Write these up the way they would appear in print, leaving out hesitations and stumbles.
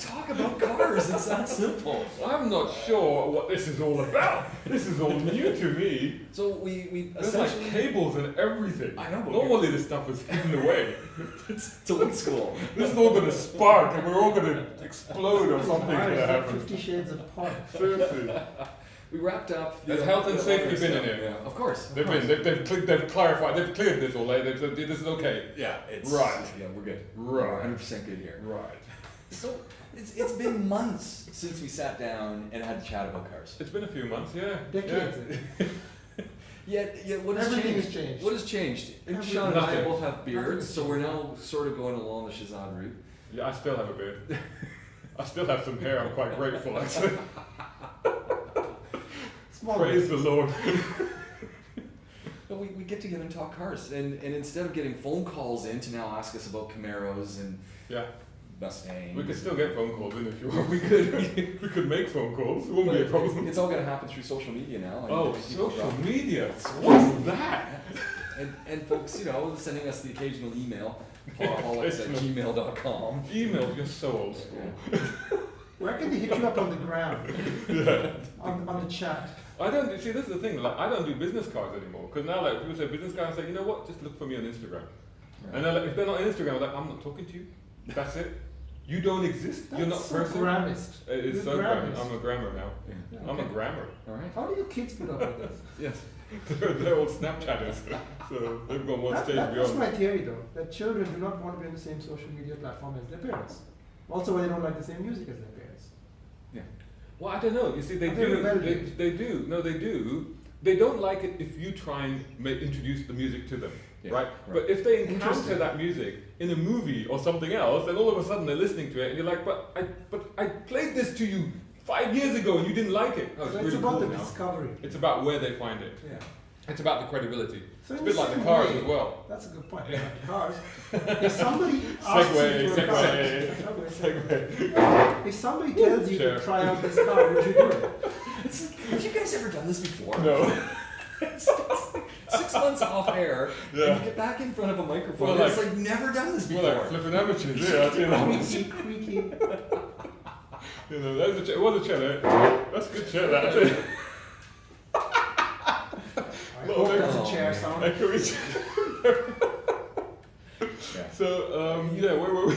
talk about cars. It's that simple. I'm not sure what this is all about. This is all new to me. So we There's like essentially... cables and everything. I know, but Normally this stuff is hidden away. it's old school. This is all going to spark and we're all going to explode or something's going to happen. 50 Shades of Pod. Seriously. We wrapped up. Has health and safety been in here? Yeah, of course. They've clarified, they've cleared this all. They've said this is okay. Yeah, it's Right. Yeah, we're good. Right. We're 100% good here. Right. So it's been months since we sat down and had a chat about cars. It's been a few months, yeah. Decades. Yeah, what has Everything changed? has changed. What has changed? And Everything. Sean and I Nothing. both have beards, Nothing so has we're now sort of going along the Shazad route. Yeah, I still have a beard. I still have some hair. I'm quite grateful, actually. Small Praise the Lord. But we get together and talk cars, and instead of getting phone calls in to now ask us about Camaros and Yeah, Mustangs, we could still get phone calls in if you want. we could. We could make phone calls. It won't But be a problem. it's all going to happen through social media now. and Oh, people social drop- media. What's that? And folks, sending us the occasional email, podaholiks@gmail.com. Email, you're so old school. Where can they hit you up on the ground? Yeah. On the chat. I don't see. This is the thing. Like, I don't do business cards anymore because now, like, people say business cards. I say, you know what? Just look for me on Instagram. And they're like, if they're not on Instagram, I'm like, I'm not talking to you. That's it. You don't exist. You're not That's a person. grammist. It's You're so grammar. grammist. I'm a grammar now. Yeah. I'm a grammar. All right. How do your kids put up with this? Yes. They're all Snapchatters, so they've gone one stage That's beyond. my theory though, that children do not want to be on the same social media platform as their parents. Also, why they don't like the same music as their parents. Yeah. Well, I don't know. You see, they Are they do. rebellious? They do. No, they do. They don't like it if you try and introduce the music to them, Yeah, right? right. But if they encounter Interesting. that music in a movie or something else, then all of a sudden they're listening to it, and you're like, "But I played this to you 5 years ago, and you didn't like it." Oh, it's So really it's about cool the now. discovery. It's about where they find it. Yeah. It's about the credibility. So It's a in bit the like the same cars way- as well. That's a good point. Yeah. Cars. If somebody asks Segway, you for a car, segway. Segway. If somebody tells you Sure. to try out this car, would you do it? Have you guys ever done this before? No. 6 months off air, Yeah. and you get back in front of a microphone. Well, and it's like never done this We're before. like flipping amateurs, yeah. You know, Creaky. that was it was a cello. That's a good chair, that. I Well, hope that's oh, a chair man. sound. Yeah. So, yeah, where were we?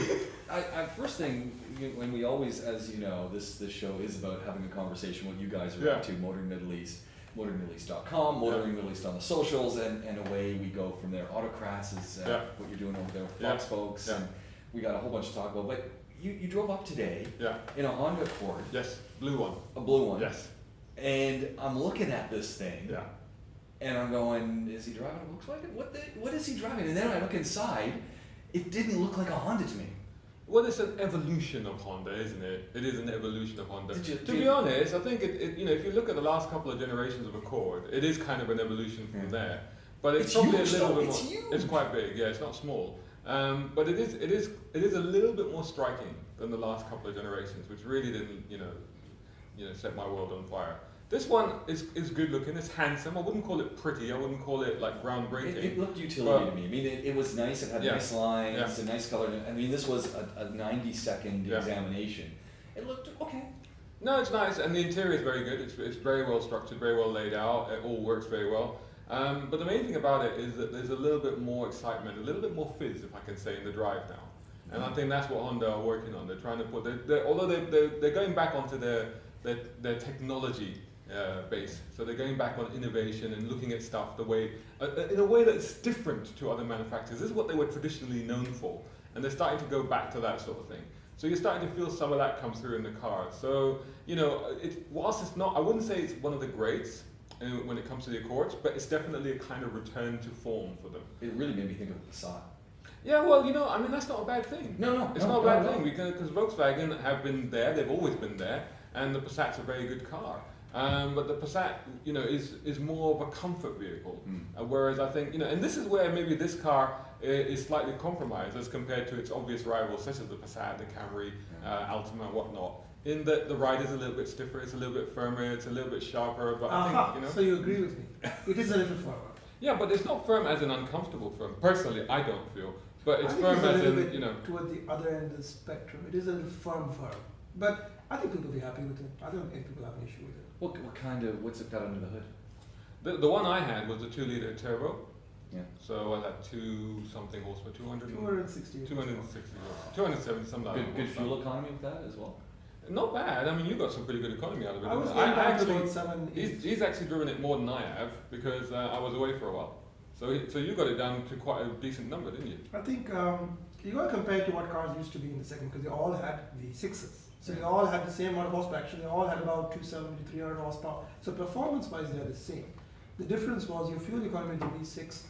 I first thing, when we always, as you know, this show is about having a conversation what you guys are Yeah. up to, Motoring Middle East, motoringmiddleeast.com, Motoring Middle East on the socials, and away we go from there. Autocrats is Yeah. what you're doing over there with Yeah. Fox folks, Yeah. and we got a whole bunch to talk about. But you drove up today Yeah. in a Honda Accord, Yes. Blue one. a blue one, Yes. and I'm looking at this thing, Yeah. and I'm going, is he driving a Volkswagen? What is he driving? And then I look inside, it didn't look like a Honda to me. Well, it's an evolution of Honda, isn't it? It is an evolution of Honda. Did you- To did be you- honest, I think if you look at the last couple of generations of Accord, it is kind of an evolution from Yeah. there. But it's It's probably huge, a little though. bit It's more. huge. It's quite big. Yeah, it's not small. But it is a little bit more striking than the last couple of generations, which really didn't set my world on fire. This one is good looking. It's handsome. I wouldn't call it pretty. I wouldn't call it like groundbreaking. It looked utility But- to me. I mean, it was nice. It had Yeah. nice lines, Yeah. a nice color. I mean, this was a 90-second Yeah. examination. It looked okay. No, it's nice, and the interior is very good. It's very well structured, very well laid out. It all works very well. But the main thing about it is that there's a little bit more excitement, a little bit more fizz, if I can say, in the drive now. And I think that's what Honda are working on. They're trying to put, although they're going back onto their technology base. So they're going back on innovation and looking at stuff in a way that's different to other manufacturers. This is what they were traditionally known for, and they're starting to go back to that sort of thing. So you're starting to feel some of that come through in the car. So whilst it's not, I wouldn't say it's one of the greats when it comes to the Accords, but it's definitely a kind of return to form for them. It really made me think of the Passat. Yeah, well, I mean, that's not a bad thing. No, It's not a bad thing because Volkswagen have been there, they've always been there, and the Passat's a very good car. But the Passat, is more of a comfort vehicle. Whereas I think, and this is where maybe this car is slightly compromised as compared to its obvious rivals, such as the Passat, the Camry, Altima, and whatnot. In that the ride is a little bit stiffer, it's a little bit firmer, it's a little bit sharper. But I think, So you agree with me? It is a little firmer. Yeah, but it's not firm as an uncomfortable firm. Personally, I don't feel. But it's I think firm it's a as little in, bit you know. toward the other end of the spectrum. It is a little firm. But I think people will be happy with it. I don't think people have an issue with it. What's it got under the hood? The one I had was a 2-liter turbo. Yeah. So I had 2-something horsepower, 260. 270, something like that. Good fuel economy with that as well? Not bad. I mean, you got some pretty good economy out of it. I was I getting down to actually, about 7, 8. he's actually driven it more than I have because I was away for a while. So you got it down to quite a decent number, didn't you? I think you got to compare it to what cars used to be in the segment because they all had V6s. So they all had the same amount of horsepower. Actually, they all had about 270 to 300 horsepower. So performance-wise, they're the same. The difference was your fuel economy of the V6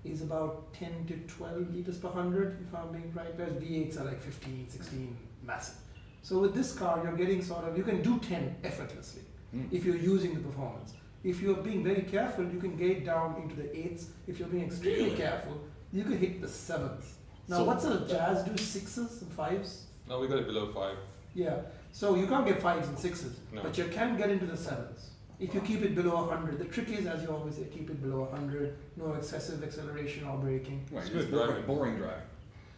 is about 10 to 12 liters per 100, if I'm being right, whereas V8s are like 15, 16, massive. So with this car, you're getting you can do 10 effortlessly if you're using the performance. If you're being very careful, you can get down into the 8s. If you're being extremely careful, you can hit the 7s. Now, So- what sort of Jazz do 6s and 5s? No, we got it below 5. Yeah, so you can't get 5s and 6s, No. but you can get into the 7s. If you keep it below 100, the trick is, as you always say, keep it below 100, no excessive acceleration or braking. Right, It's it's good boring, driving. boring drive.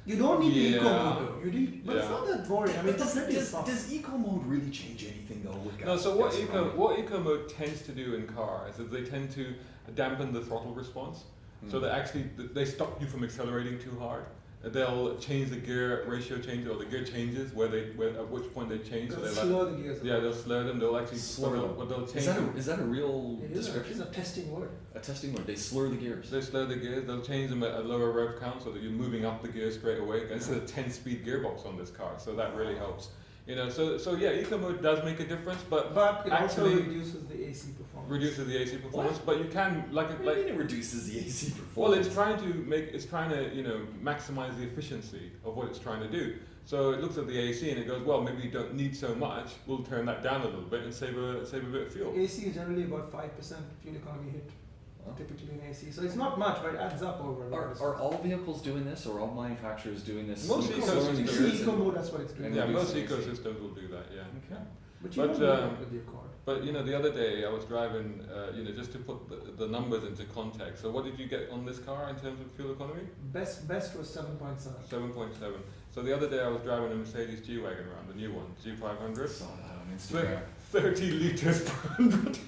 You don't need the eco Yeah. mode though. You need, but it's Yeah. not that boring. I mean, it's plenty of fun. Does eco mode really change anything though? With No, so what gas eco mode tends to do in cars is they tend to dampen the throttle response. So Hmm. that actually they stop you from accelerating too hard. They'll change the gear ratio change or the gear changes where at which point they change. So They'll they slow the gears. yeah, they'll slur them. They'll actually Slur them. But they'll change. Is that a real It is description? a testing word. A testing word. They slur the gears. They slur the gears. They'll change them at a lower rev count so that you're moving up the gear straight away. And it's a 10-speed gearbox on this car, so that really helps. You know, so yeah, eco mode does make a difference, but But it also actually reduces the AC performance. reduces the AC performance. But you can What do you mean it reduces the AC performance? well, it's trying to you know maximize the efficiency of what it's trying to do. So it looks at the AC and it goes, well, maybe you don't need so much. We'll turn that down a little bit and save a bit of fuel. AC is generally about 5% fuel economy hit, Wow. typically in AC. So it's not much, but it adds up over. Are all vehicles doing this, or all manufacturers doing this? Most Slurring the You gears see eco and- mode, that's what it's doing. And Yeah, most reducing AC. ecosystems will do that. Yeah. Okay. But you But, don't do that with the Accord. But you know, the other day I was driving, you know, just to put the numbers into context. So what did you get on this car in terms of fuel economy? Best was 7.7. 7.7. So the other day I was driving a Mercedes G-Wagon around, the new one, G500. Saw that on Instagram. 30 litres per 100.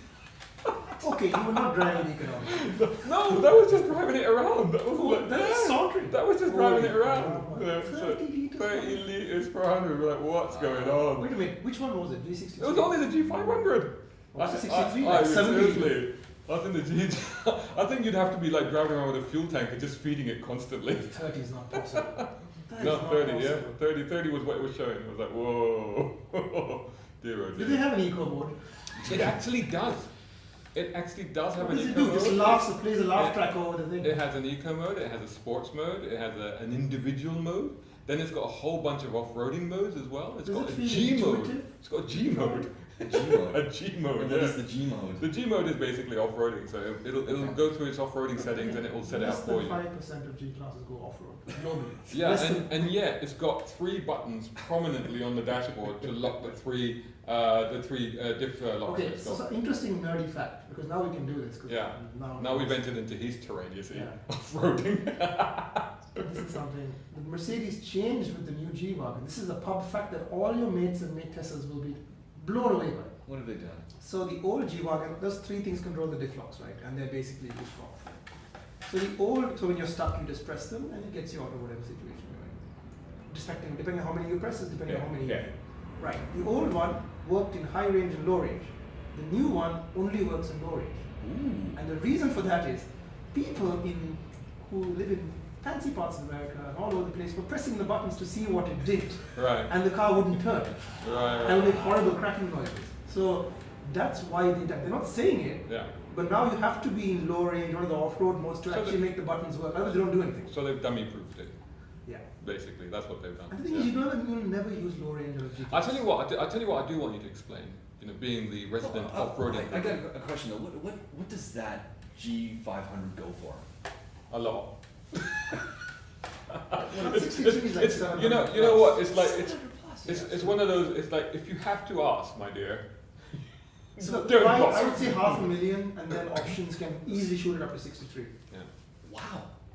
Okay, you were not driving economy. No, that was just driving it around. That was like, That is sauntering. that was just driving it Holy around. crap. Yeah, so 30 liters. 30 litres per 100. We're like, what's going on? Wait a minute, which one was it? G63? It was only the G500. Was it 63? I Like 70 liters. seriously. I think the G. I think you'd have to be like driving around with a fuel tank and just feeding it constantly. 30 is not possible. That is No, not 30, possible. yeah. 30 was what it was showing. I was like, whoa. Dear oh Do they dear. have an eco mode? It actually does. It actually does have What an does it eco do? Just mode. laughs, it plays a laugh Yeah. track over the thing. It has an eco mode, it has a sports mode, it has an individual mode. Then it's got a whole bunch of off-roading modes as well. It's Does got it a feel G mode. intuitive? It's got a G mode. G mode. A G mode, And yeah. what is the G mode? The G mode is basically off-roading, so it'll Okay. go through its off-roading settings and it will set it up for you. Less than 5% of G classes go off-road globally. Yeah, Less and, than- and yet it's got 3 buttons prominently on the dashboard to lock the three diff locks. Okay, it's so got. interesting nerdy fact, because now we can do this. 'cause Yeah. Now we've entered into his terrain, you see, Yeah. off-roading. This is something. The Mercedes changed with the new G-Wagon. This is a pub fact that all your mates and mate testers will be blown away by. What have they done? So the old G-Wagon, those 3 things control the diff locks, right? And they're basically diff locks. So the old, so when you're stuck, you just press them and it gets you out of whatever situation you're in. Distracting, depending on how many you press, is depending on how many. Right. The old one worked in high range and low range. The new one only works in low range. Ooh. And the reason for that is people who live in fancy parts of America and all over the place were pressing the buttons to see what it did, Right, and the car wouldn't turn. right, And would right. make horrible cracking noises. So that's why they're not saying it, Yeah. but now you have to be in low range or the off-road modes to So actually make the buttons work. Otherwise, they don't do anything. So they've dummy-proofed it, Yeah. basically. That's what they've done. And the thing is, you'll never use low range or GT. I tell you what. I tell you what. I do want you to explain. You know, being the resident off-roading. I got a question though. What does that G500 go for? A lot. Well, 63 is like 700 you know what? It's like 700 plus, yeah. it's one of those. It's like if you have to ask, my dear. So don't I bother. would say 500,000, and then options can easily shoot it up to 63. Yeah. Wow.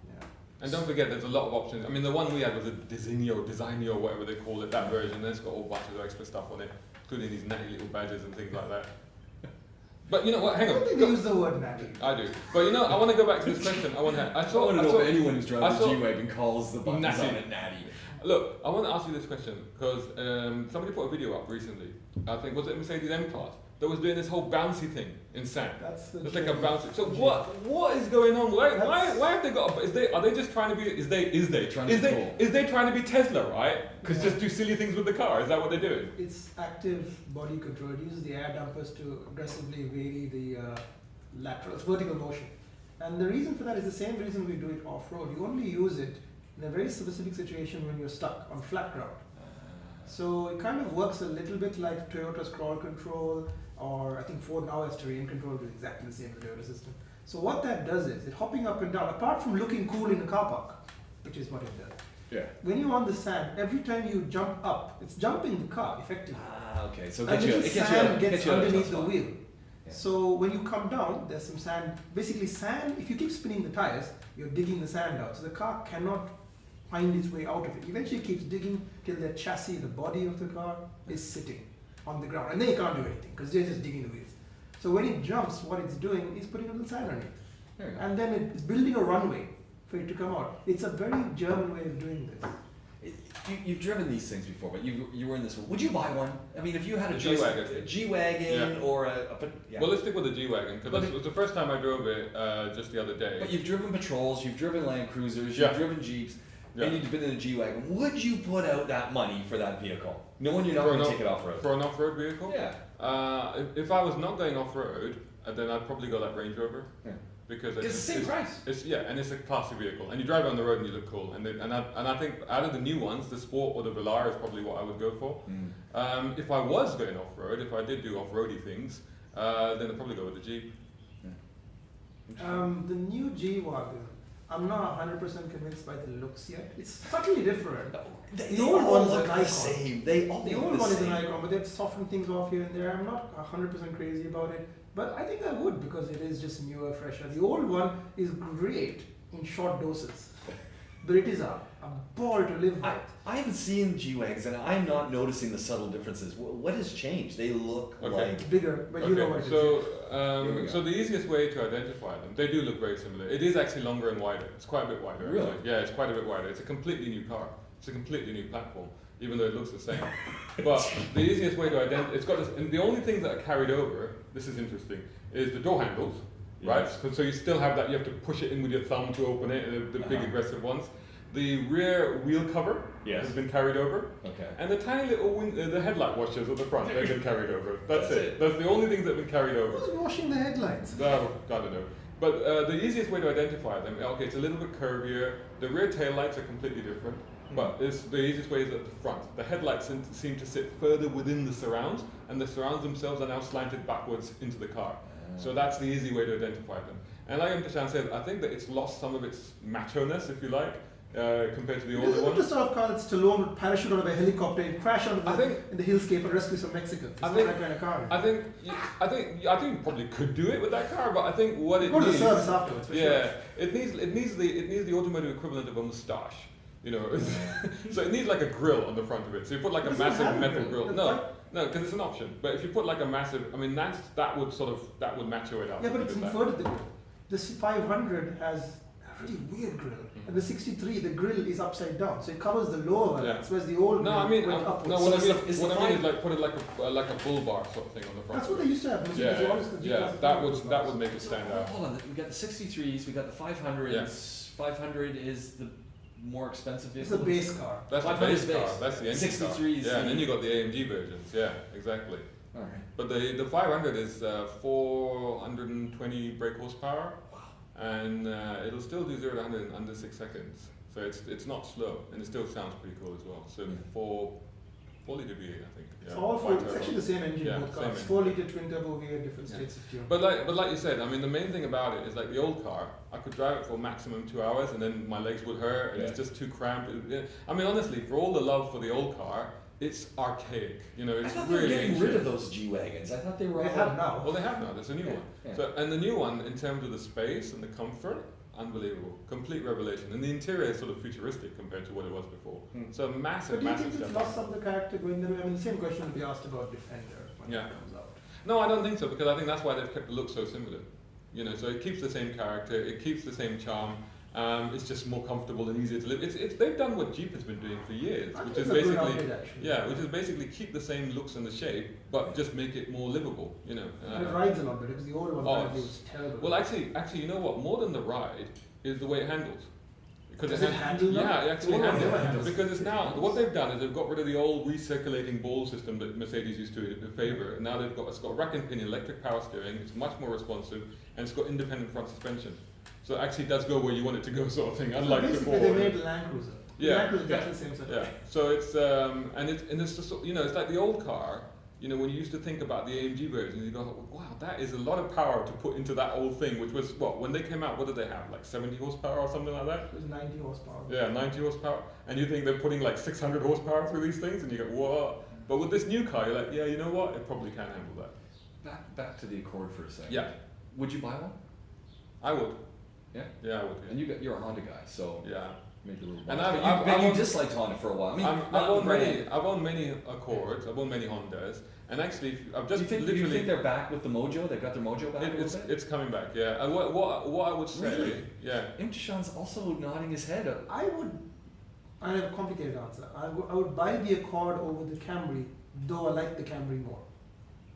Yeah. And don't forget, there's a lot of options. I mean, the one we had was a Designo, whatever they call it, that version. It's got all bunches of extra stuff on it, including these natty little badges and things like that. But you know what? Hang I on. don't think they use the word natty. I do. But you know, I want to go back to this question. I want to know if anyone who's driving a G-Wagon calls the buttons natty. on it natty. Look, I want to ask you this question because somebody put a video up recently. I think was it Mercedes M-Class that was doing this whole bouncy thing in sand. That's the It's like a bouncy. So what is going on? Why have they got? Are they just trying to be? Is they trying to be Tesla? Right? Because just do silly things with the car. Is that what they're doing? It's active body control. It uses the air dampers to aggressively vary the vertical motion. And the reason for that is the same reason we do it off-road. You only use it in a very specific situation when you're stuck on flat ground. So it kind of works a little bit like Toyota's crawl control, or I think Ford now has terrain control, which is exactly the same as the Toyota system. So what that does is, it's hopping up and down, apart from looking cool in a car park, which is what it does. Yeah. When you're on the sand, every time you jump up, it's jumping the car effectively. Okay. So And little sand gets underneath the wheel. Yeah. So when you come down, there's some sand. Basically sand, if you keep spinning the tires, you're digging the sand out. So the car cannot find its way out of it. Eventually it keeps digging till the chassis, the body of the car, is sitting on the ground. And then you can't do anything because they're just digging the wheels. So when it jumps, what it's doing is putting a little sand on it. There you go. And then it's building a runway for it to come out. It's a very German way of doing this. You've driven these things before, but you were in this one. Would you buy one? I mean, if you had a G-Wagon. a G-Wagon Yeah. or yeah. Well, let's stick with the G-Wagon because it was the first time I drove it just the other day. But you've driven patrols, you've driven Land Cruisers, Yeah. you've driven Jeeps, Yeah. and you've been in a G-Wagon. Would you put out that money for that vehicle, knowing you're not going to take it off-road? For an off-road vehicle? Yeah. If I was not going off-road, then I'd probably go that Range Rover. Yeah. Because It's the same price. And it's a classy vehicle, and you drive it on the road and you look cool. And I think out of the new ones, the Sport or the Velar is probably what I would go for. If I was going off-road, if I did do off-roady things, then I'd probably go with the Jeep. The new G-Wagon, I'm not 100% convinced by the looks yet. It's subtly different. The old all one's look an the icon. same. They all The look old the one is same. an icon, but they've softened things off here and there. I'm not 100% crazy about it, but I think I would because it is just newer, fresher. The old one is great in short doses, but it is a ball to live with. I haven't seen G-Wagons, and I'm not noticing the subtle differences. What has changed? They look Okay. like... It's bigger, but you know what it is. Here we go. So the easiest way to identify them, they do look very similar. It is actually longer and wider. It's quite a bit wider. Really? Actually. Yeah, it's quite a bit wider. It's a completely new car. It's a completely new platform, even though it looks the same. But the easiest way to identify, it's got this, and the only things that are carried over, this is interesting, is the door handles, right? Yes. So you still have that, you have to push it in with your thumb to open it, the big aggressive ones. The rear wheel cover Yes. has been carried over. Okay. And the tiny little the headlight washers at the front, they've been carried over. That's it. That's the only things that have been carried over. Who's washing the headlights? No, I don't know. But the easiest way to identify them, okay, it's a little bit curvier. The rear tail lights are completely different, but the easiest way is at the front. The headlights seem to sit further within the surrounds, and the surrounds themselves are now slanted backwards into the car. So that's the easy way to identify them. And like Amtishan said, I think that it's lost some of its macho-ness, if you like, compared to the This older is not the ones. sort of car that Stallone would parachute out of a helicopter and crash out of in the hillscape and rescue some Mexicans. It's not that kind of car. I think you probably could do it with that car, but I think what it Go to the needs, service afterwards, for sure. it needs the automotive equivalent of a moustache. You know, so it needs like a grill on the front of it. So you put like a Doesn't have massive a metal grill. grill. No, because it's an option. But if you put like a massive, I mean, that would macho it out. Yeah, but if it's you did that. inverted the grill. This 500 has a really weird grill. And the 63, the grill is upside down. So it covers the lower valance, whereas the old No, grill I mean, went upwards. no. So What I mean is is like put it like a bull bar sort of thing on the front. that's what they used to have. Yeah, that would make it stand out. Hold on, we got the 63s, we got the 500s. Yeah. 500 is the more expensive It's vehicle. the base car. That's the 500 base is car. base. That's the engine 63 is car. Yeah, and then the- you got the AMG versions. Yeah, exactly. All right. But the 500 is 420 brake horsepower, and it'll still do 0 to 100 in under 6 seconds. So it's not slow, and it still sounds pretty cool as well. So 4-liter V8, I think. It's Yeah, all quite it's turbo. actually the same engine, Yeah, both same cars. engine. 4-liter twin turbo V8, different Yeah. states of tune. But like you said, I mean, the main thing about it is like the old car, I could drive it for maximum 2 hours, and then my legs would hurt, and it's just too cramped. I mean, honestly, for all the love for the old car, it's archaic. You know, I it's thought they were really getting ancient. rid of those G-Wagons. I thought they were They all... have now. Well, they have now. There's a new one. Yeah. So, and the new one, in terms of the space and the comfort, unbelievable, complete revelation. And the interior is sort of futuristic compared to what it was before. So But massive, do you massive think it's step. lost some of the character going there? I mean, the same question will be asked about Defender when Yeah. it comes out. No, I don't think so, because I think that's why they've kept the look so similar. You know, so it keeps the same character, it keeps the same charm. It's just more comfortable and easier to live. They've done what Jeep has been doing for years, I which think is it's a good basically upgrade, actually. which is basically keep the same looks and the shape, but just make it more livable. You know. And it rides a lot better because the old one apparently was terrible. Well, actually, you know what? More than the ride is the way it handles. Because Does it handle now? Yeah, it actually The old one handles. never handles. Because it's now what they've done is they've got rid of the old recirculating ball system that Mercedes used to favour, and now it's got rack and pinion, electric power steering. It's much more responsive, and it's got independent front suspension. So it actually does go where you want it to go, sort of thing. Unlike basically before. they made the Land Cruiser. The Yeah, Land Cruiser is yeah, exactly the same setup. Yeah. So it's it's just, you know, it's like the old car. You know, when you used to think about the AMG version, you go, wow, that is a lot of power to put into that old thing, which was, what, when they came out, what did they have, like 70 horsepower or something like that? It was 90 horsepower. Yeah, 90 horsepower. And you think they're putting like 600 horsepower through these things, and you go, what? But with this new car, you're like, yeah, you know what, it probably can handle that. Back to the Accord for a second. Yeah, Would you buy one? I would. Yeah? Yeah, I would. And you're a Honda guy, so Yeah. maybe a little And biased. I've- But you owned- disliked Honda for a while. I mean, I've not the owned brand. I've owned many Accords, I've owned many Hondas, and actually, I've Do just you think, literally. do you think they're back with the mojo? They've got their mojo back a it's little bit? it's coming back, yeah. And what I would say, Really? yeah. Imtishan's also nodding his head. I have a complicated answer. I would buy the Accord over the Camry, though I like the Camry more.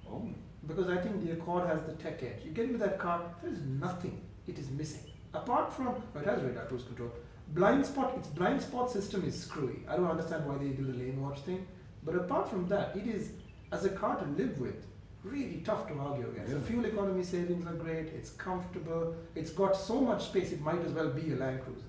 Oh. Because I think the Accord has the tech edge. You get into that car, there is nothing it is missing. Apart from, it has radar cruise control. Its blind spot system is screwy. I don't understand why they do the lane watch thing. But apart from that, it is, as a car to live with, really tough to argue against. The Really? fuel economy savings are great, it's comfortable, it's got so much space, it might as well be a Land Cruiser.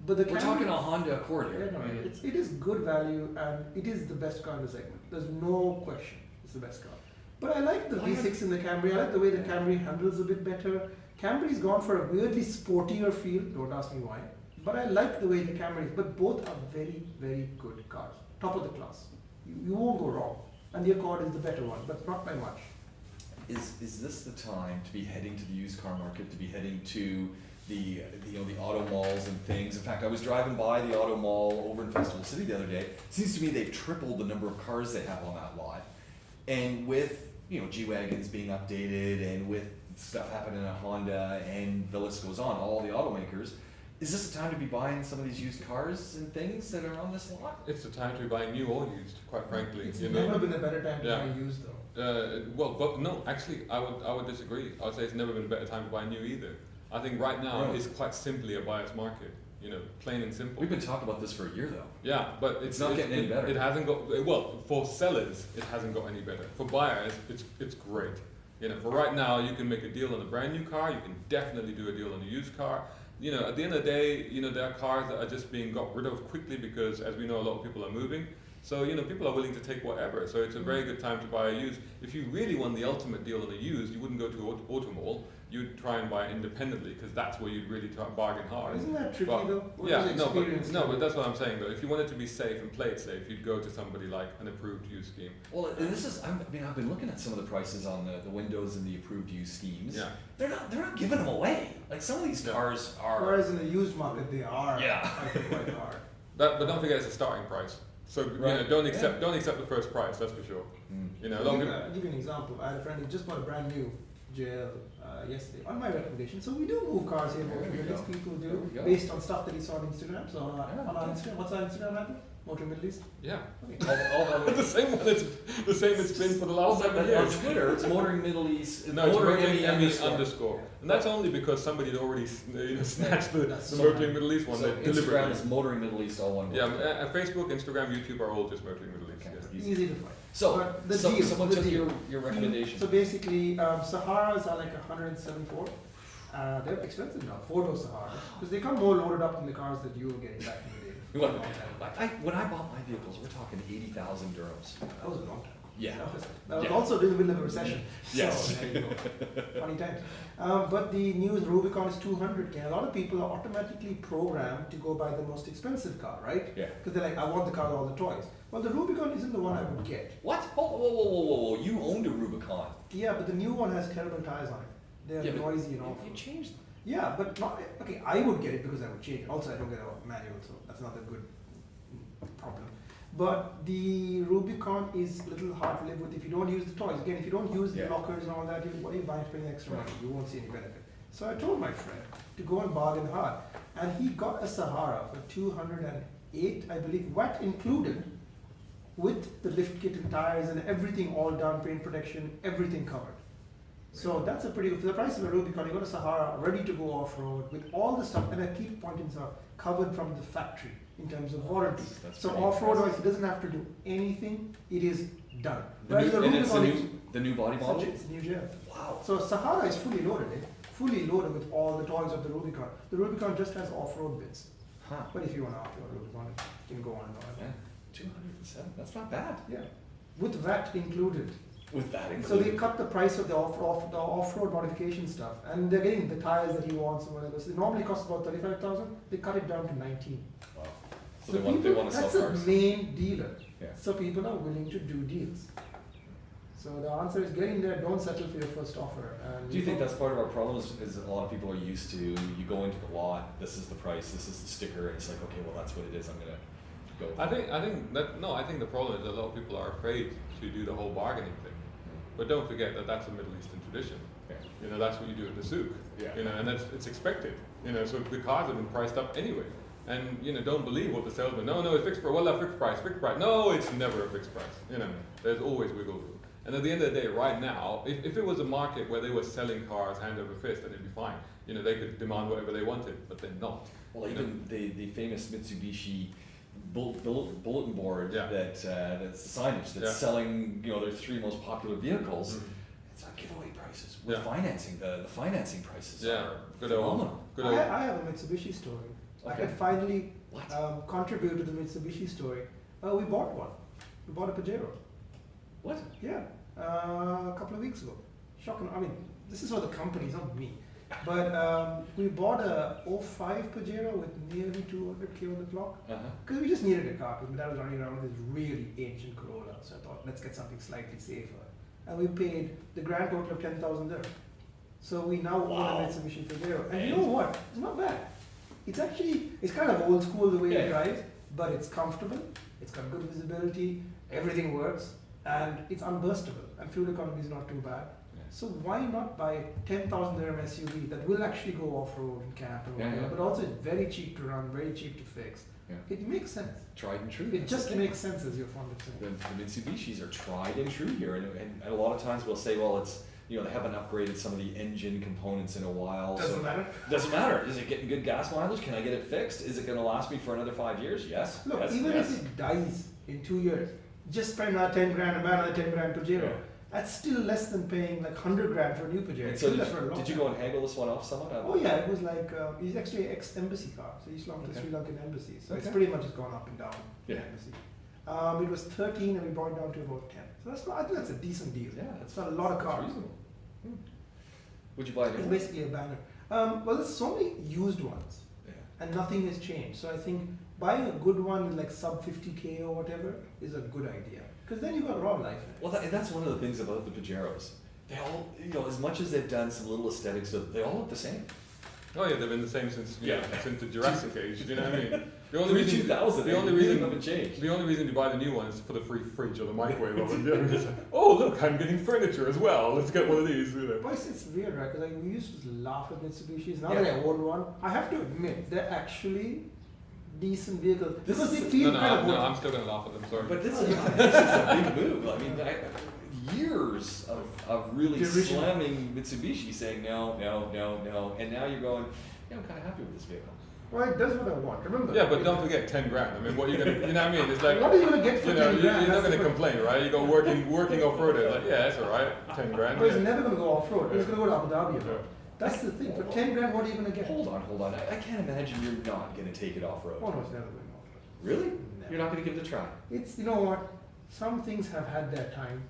But the We're Camry- talking a Honda Accord Yeah, here. no, right? it is good value and it is the best car in the segment. There's no question. It's the best car. But I like the V6 in the Camry. I like the way the Camry handles a bit better. Camry's gone for a weirdly sportier feel. Don't ask me why. But I like the way the Camry is. But both are very, very good cars. Top of the class. You won't go wrong. And the Accord is the better one, but not by much. Is this the time to be heading to the used car market, to be heading to the auto malls and things? In fact, I was driving by the auto mall over in Festival City the other day. It seems to me they've tripled the number of cars they have on that lot. And with, G-Wagons being updated and with stuff happening at Honda and the list goes on, all the automakers, is this the time to be buying some of these used cars and things that are on this lot? It's the time to be buying new or used, quite frankly. It's you never know. been a better time to Yeah. buy used though. But no, actually, I would disagree. I would say it's never been a better time to buy new either. I think right now Really? it's quite simply a buyer's market. Plain and simple. We've been talking about this for a year though. Yeah, but It's not getting any better. It hasn't got, well, for sellers, it hasn't got any better. For buyers, it's great. For right now, you can make a deal on a brand new car. You can definitely do a deal on a used car. At the end of the day, there are cars that are just being got rid of quickly because, as we know, a lot of people are moving. So, people are willing to take whatever. So it's a very good time to buy a used. If you really want the ultimate deal on a used, you wouldn't go to an auto mall. You'd try and buy it independently because that's where you'd really try and bargain hard. Isn't that tricky Well, though? What Yeah, is the experience but like? that's what I'm saying though. If you wanted to be safe and play it safe, you'd go to somebody like an approved used scheme. Well, and this is, I've been looking at some of the prices on the windows and the approved used schemes. Yeah. They're not giving them away. Like some of these No. cars are. Whereas in the used market, they are Yeah. fighting quite hard. But don't forget it's a starting price. So Right. don't accept the first price. That's for sure. Mm. A lot of people. I'll give you an example. I had a friend who just bought a brand new JL yesterday on my recommendation. So we do move cars here. There we Most go. people There do we go. based on stuff that he saw on Instagram. So on Yeah. our Instagram, what's our Instagram handle? Motor Middle East. Yeah. Okay. All the same one. The same it's been for the last 7 on years. Twitter, it's Motoring Middle East. No, it's Motoring Motoring ME ME underscore. And that's only because somebody had already snatched the Motoring Middle East one. So They Instagram deliberately. is Motoring Middle East, all one word. Yeah, Facebook, Instagram, YouTube are all just Motoring Middle East. Okay. Yeah. Easy to find. So, But the deal, someone the took deal. your recommendation. So basically, Saharas are like 174. They're expensive now, 4-door Saharas, because they come more loaded up than the cars that you were getting back in the day. Well, when I bought my vehicles, we're talking 80,000 dirhams. That was a long time. Yeah. That was Yeah. also in the middle of a recession. Yes. So, there you go. Funny times. But the new Rubicon is 200K. A lot of people are automatically programmed to go buy the most expensive car, right? Yeah. Because they're like, I want the car with all the toys. Well, the Rubicon isn't the one I would get. What? Whoa. You owned a Rubicon. Yeah, but the new one has terrible tires on it. They're Yeah, but noisy and all. You changed them. Yeah, but not, okay, I would get it because I would change it. Also, I don't get a manual, so that's not a good problem. But the Rubicon is a little hard to live with if you don't use the toys. Again, if you don't use the Yeah. lockers and all that, what are you buying for extra money? You won't see any benefit. So I told my friend to go and bargain hard. And he got a Sahara for 208, I believe, VAT included, with the lift kit and tires and everything all done, paint protection, everything covered. So that's a pretty good, for the price of a Rubicon, you got a Sahara ready to go off-road with all the stuff, and I keep pointing this out, covered from the factory in terms of warranty. That's So pretty off-road impressive. wise, it doesn't have to do anything, it is done. And it's Rubicon is the new body model? it's a new gel. Wow. So Sahara is fully loaded, fully loaded with all the toys of the Rubicon. The Rubicon just has off-road bits. Huh. But if you want to off-road Rubicon, you can go on and on. Yeah, 207. That's not bad. Yeah, with VAT included. With that So they included. cut the price of the off-road modification stuff, and they're getting the tires that he wants and whatever. So it normally costs about 35,000. They cut it down to 19. Wow. So they want to sell that's cars. a main dealer. Yeah. So people are willing to do deals. So the answer is get in there. Don't settle for your first offer. And Do you think that's part of our problem? Is a lot of people are used to, you go into the lot, this is the price, this is the sticker, and it's like, okay, well that's what it is. I'm gonna go. I think the problem is a lot of people are afraid to do the whole bargaining thing. But don't forget that that's a Middle Eastern tradition. Yeah. You know, that's what you do at the souk. Yeah. You know, and it's expected. You know, so the cars have been priced up anyway. And you know, don't believe what the salesman. No, it's fixed price. Well, a fixed price, fixed price. No, it's never a fixed price. You know, there's always wiggle room. And at the end of the day, right now, if it was a market where they were selling cars hand over fist, then it'd be fine. You know, they could demand whatever they wanted, but they're not. Well, You know? even the famous Mitsubishi bulletin board Yeah. that's the signage that's Yeah. selling, you know, their 3 most popular vehicles. Mhm. It's on giveaway prices. With Yeah. financing, the financing prices Yeah. are Good old- phenomenal. Good I old. have a Mitsubishi story. I Okay. can finally What? contribute to the Mitsubishi story. We bought one. We bought a Pajero. What? Yeah, a couple of weeks ago. Shocking. I mean, this is for the companies, not me. But we bought a 05 Pajero with nearly 200k on the clock. Uh-huh. Because we just needed a car, because my dad was running around with this really ancient Corolla. So I thought, let's get something slightly safer. And we paid the grand total of 10,000 there. So we now own Wow. a Mitsubishi Pajero. And you And? know what? It's not bad. It's kind of old school the way Yeah. it drives, but it's comfortable, it's got good visibility, everything works, and it's unburstable, and fuel economy is not too bad. Yeah. So why not buy 10,000 dirham SUV that will actually go off-road and camp and Yeah, whatever, yeah. but also it's very cheap to run, very cheap to fix. Yeah. It makes sense. Tried and true. It That's just the thing. makes sense, as you're fond of saying. The Mitsubishis are tried and true here, and a lot of times we'll say, well, it's, you know, they haven't upgraded some of the engine components in a while. Doesn't so matter. Doesn't matter. Is it getting good gas mileage? Can I get it fixed? Is it going to last me for another 5 years? Yes. Look, yes, even yes. if it dies in 2 years, just spend another 10 grand and buy another 10 grand Pajero. Yeah. That's still less than paying like 100 grand for a new Pajero. And so Do that for a long did you time. go and haggle this one off someone? Oh yeah, it was like, he's actually an ex-embassy car, so he's belonged to the Okay. Sri Lankan embassy, so it's Okay. pretty much just gone up and down. Yeah. The embassy. It was 13 and we brought it down to about 10. So that's not, I think that's a decent deal. Yeah, that's It's not a lot of that's cars. reasonable. Would you buy a new It's one? basically a banger. Well, there's so many used ones, Yeah. and nothing has changed. So I think buying a good one with like sub 50k or whatever is a good idea, because then you got raw life in it. Well, that's one of the things about the Pajeros. They all, you know, as much as they've done some little aesthetics, they all look the same. Oh yeah, they've been the same since Yeah. since the Jurassic age. Do you know what I mean? The Pre 2000, the only they reason haven't changed. The only reason you buy the new one is for the free fridge or the microwave of it. You know, it's like, oh look, I'm getting furniture as well. Let's get one of these. You know. But it's weird, right? Because we used to laugh at Mitsubishis. Now Yeah. that I own one, I have to admit they're actually decent vehicles This because is- they feel No, kind of no, old. I'm still gonna laugh at them. Sorry. But this is a big move. I mean, years of really Derision. slamming Mitsubishi, saying no, and now you're going, yeah, I'm kind of happy with this vehicle. Well, it does what I want. Remember? Yeah, but don't forget 10 grand. I mean, what are you gonna? You know what I mean? It's like What are you gonna get for you know, 10 grand? you're not That's gonna the- complain, right? You go working off road. Like, yeah, that's all right. 10 grand. But it's Yeah. never going to go off road. It's going to go to Abu Dhabi. Yeah. That's the thing. For 10 grand, what are you going to get? Hold on. I can't imagine you're not going to take it off road. Oh no, it's never going off road. Really? Never. You're not going to give it a try? It's, you know what? Some things have had their time.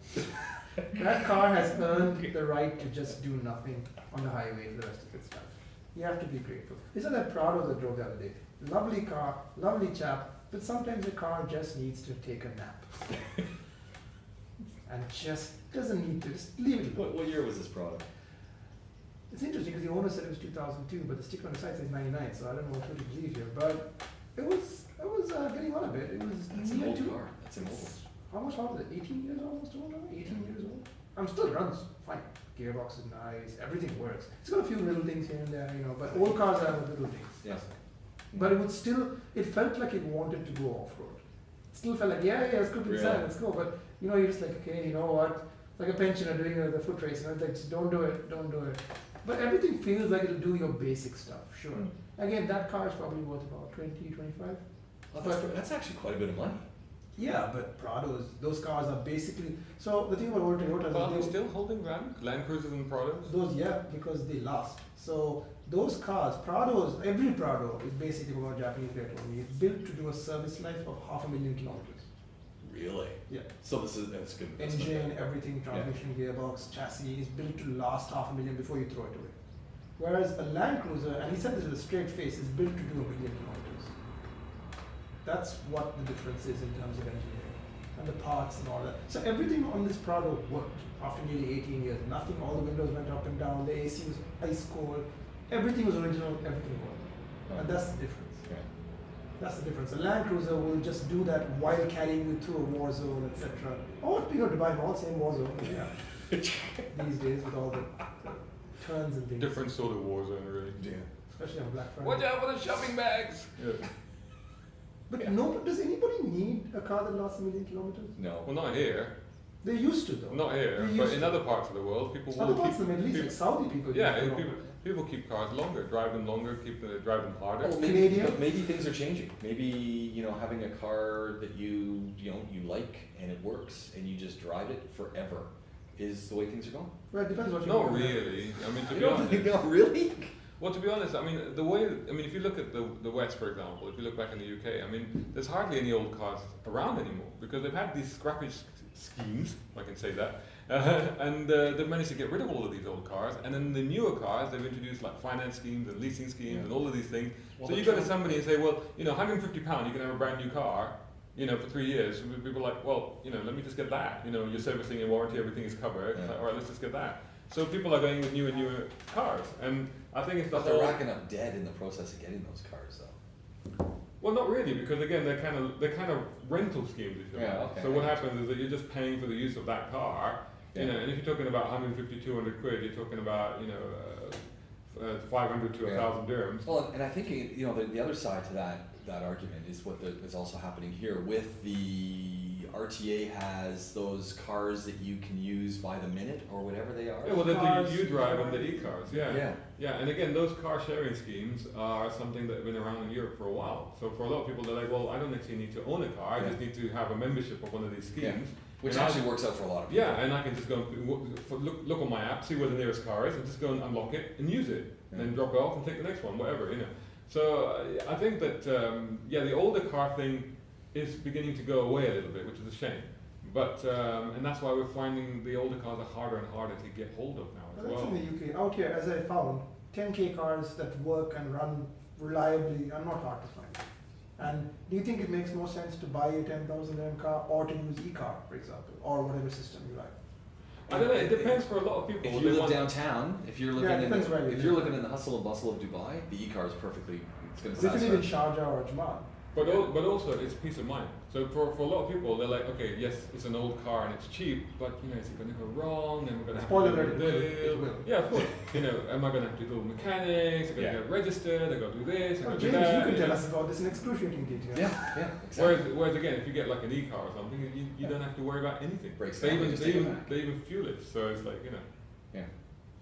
That car has earned the right to just do nothing on the highway for the rest of its life. You have to be grateful. Isn't that proud of the drove the other day? Lovely car, lovely chap, but sometimes the car just needs to take a nap. And just doesn't need to, just leave it alone. What year was this product? It's interesting because the owner said it was 2002, but the sticker on the site says 99, so I don't know what to believe here. But it was getting on a bit. It was That's an near old to- car. That's an old one. How much old is it? 18 years almost old now? 18 years old? Still runs fine. Gearbox is nice, everything works. It's got a few little things here and there, but old cars have little things. Yeah. But it felt like it wanted to go off-road. It still felt like, yeah, let's go to the Really? side, let's go. But, you're just like, okay, you know what? It's like a pensioner doing the foot race, it's like, just don't do it. But everything feels like it'll do your basic stuff, sure. Again, that car is probably worth about 20, 25. Oh, that's actually quite a bit of money. Yeah, but Prados, those cars are basically, so the thing about old Toyotas But are they is still holding ground? Land Cruisers and Prados? those, yeah, because they last. So those cars, Prados, every Prado is basically from a Japanese guy told me, it's built to do a service life of 500,000 kilometers. Really? Yeah. So that's good. Engine, everything, transmission, gearbox, chassis is built to last 500,000 before you throw it away. Whereas a Land Cruiser, and he said this with a straight face, is built to do 1,000,000 kilometers. That's what the difference is in terms of engineering and the parts and all that. So everything on this Prado worked after nearly 18 years. Nothing, all the windows went up and down, the AC was ice cold, everything was original, everything worked. And that's the difference. Yeah. That's the difference. A Land Cruiser will just do that while carrying you through a war zone, etc. Or Dubai Mall, same war zone. Yeah. These days with all the turns and things. Different sort of war zone, really. Yeah. Especially on Black Friday. Watch out for the shopping bags! Yeah. But Yeah. no, does anybody need a car that lasts 1,000,000 kilometers? No. Well, not here. They used to though. Not here. They But used in to. other parts of the world, people Other will parts keep. of the Middle East, like Saudi people. Yeah, use it people keep cars longer, drive them longer, drive them harder. Well, maybe, Canadian? but maybe things are changing. Maybe having a car that you like and it works and you just drive it forever is the way things are going. Well, it depends what you Not want. really. I mean, to You be don't honest. think, no, really? Well, to be honest, I mean, if you look at the West, for example, if you look back in the UK, I mean, there's hardly any old cars around anymore because they've had these scrappage schemes, if I can say that, and they've managed to get rid of all of these old cars. And then the newer cars, they've introduced like finance schemes and leasing schemes and all of these things. Well, So the you go to trend- somebody and say, well, £150, you can have a brand new car. For 3 years, and people are like, well, let me just get that. Your servicing and warranty, everything is covered. It's Yeah. like, all right, let's just get that. So people are going with newer and newer cars, and I think it's the But they're whole. racking up debt in the process of getting those cars, though. Well, not really, because again, they're kind of rental schemes, if you Yeah, like. okay, So what I happens is that you're just paying for the use of that car, Yeah. and if you're talking about 150, 200 quid, you're talking about 500 to Yeah. 1,000 dirhams. Well, and I think the other side to that argument is what is also happening here with the RTA has those cars that you can use by the minute or whatever they are. Yeah, well, the Cars, U-Drive and the e-cars, Yeah. Yeah, and again, those car sharing schemes are something that have been around in Europe for a while. So for a lot of people, they're like, well, I don't actually need to own a car, I just need to have a membership of one of these Yeah. schemes. Which And actually works out for a lot of people. Yeah, and I can just go and look on my app, see where the nearest car is, and just go and unlock it and use it, and then drop it off and take the next one, whatever. So I think that the older car thing is beginning to go away a little bit, which is a shame. But and that's why we're finding the older cars are harder and harder to get hold of now But as that's well. in the UK. Out here, as I found, 10K cars that work and run reliably are not hard to find. And do you think it makes more sense to buy a 10,000 dirham car or to use e-car, for example, or whatever system you like? I don't know. It depends for a lot of people. If what you they live want. downtown, if you're living Yeah, it in depends where you if live. you're living in the hustle and bustle of Dubai, the e-car is perfectly. It's going to If you live in satisfy. Sharjah or Ajman, But also it's peace of mind. So for a lot of people, they're like, okay, yes, it's an old car and it's cheap, but is it going to go wrong? And we're going to have Spoiler to alert, do it will. Yeah, of course. Am I going to have to go to mechanics? I'm going to get registered. I'm going to do this. I'm Now, going to do James, that. you can tell us about this in excruciating detail. Yeah, exactly. Whereas again, if you get like an e-car or something, you don't have to worry about anything. Breaks They down, even just they take it even, back. they even fuel it. So it's like Yeah.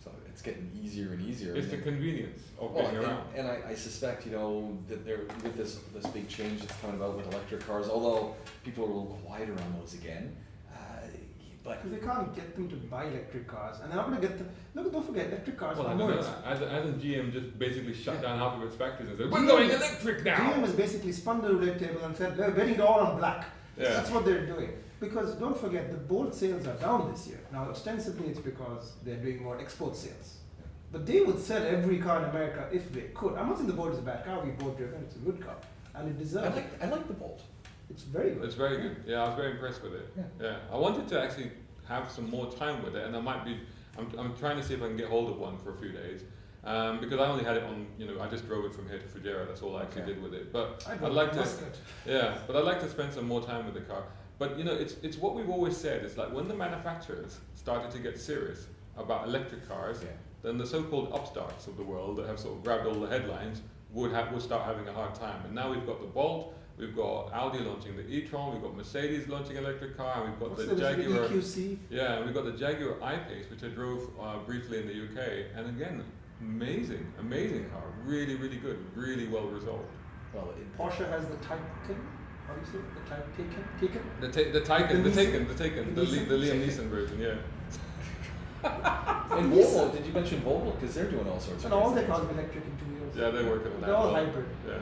So it's getting easier and easier. it's the and then- convenience of Well, getting around. and I suspect, that there with this big change that's coming about with electric cars, although people are a little quieter on those again, but Because they can't get them to buy electric cars, and they're not going to get them. Look, don't forget, electric cars Well, I are don't more know. expensive. As GM just basically shut Yeah. down half of its factories and said, GM we're going electric now. GM has basically spun the red table and said, we're getting it all on black. Yeah. That's what they're doing. Because don't forget, the Bolt sales are down this year. Now, ostensibly, it's because they're doing more export sales. But they would sell every car in America if they could. I'm not saying the Bolt is a bad car. We both driven. It's a good car, and it deserves it. I like the Bolt. It's very good. It's very good. Yeah, I was very impressed with it. Yeah. Yeah, I wanted to actually have some more time with it, and I I'm trying to see if I can get hold of one for a few days. Because I only had it on, I just drove it from here to Fujairah. That's all I actually did with it. But I'd like to, but I'd like to spend some more time with the car. But it's what we've always said. It's like when the manufacturers started to get serious about electric cars, then the so-called upstarts of the world that have sort of grabbed all the headlines would start having a hard time. And now we've got the Bolt, we've got Audi launching the e-tron, we've got Mercedes launching an electric car, and we've got the Jaguar. EQC? Yeah, and we've got the Jaguar I-Pace, which I drove briefly in the UK, and again. Amazing car, really, really good, really well resolved. Well, Porsche has the Taycan. How do you say it? The Taycan? The Taycan, the Liam Neeson version, yeah. And Volvo, did you mention Volvo? Because they're doing all sorts of And all things. their cars are electric in 2 years. Yeah, they're working on that. They're all well. hybrid. Yeah.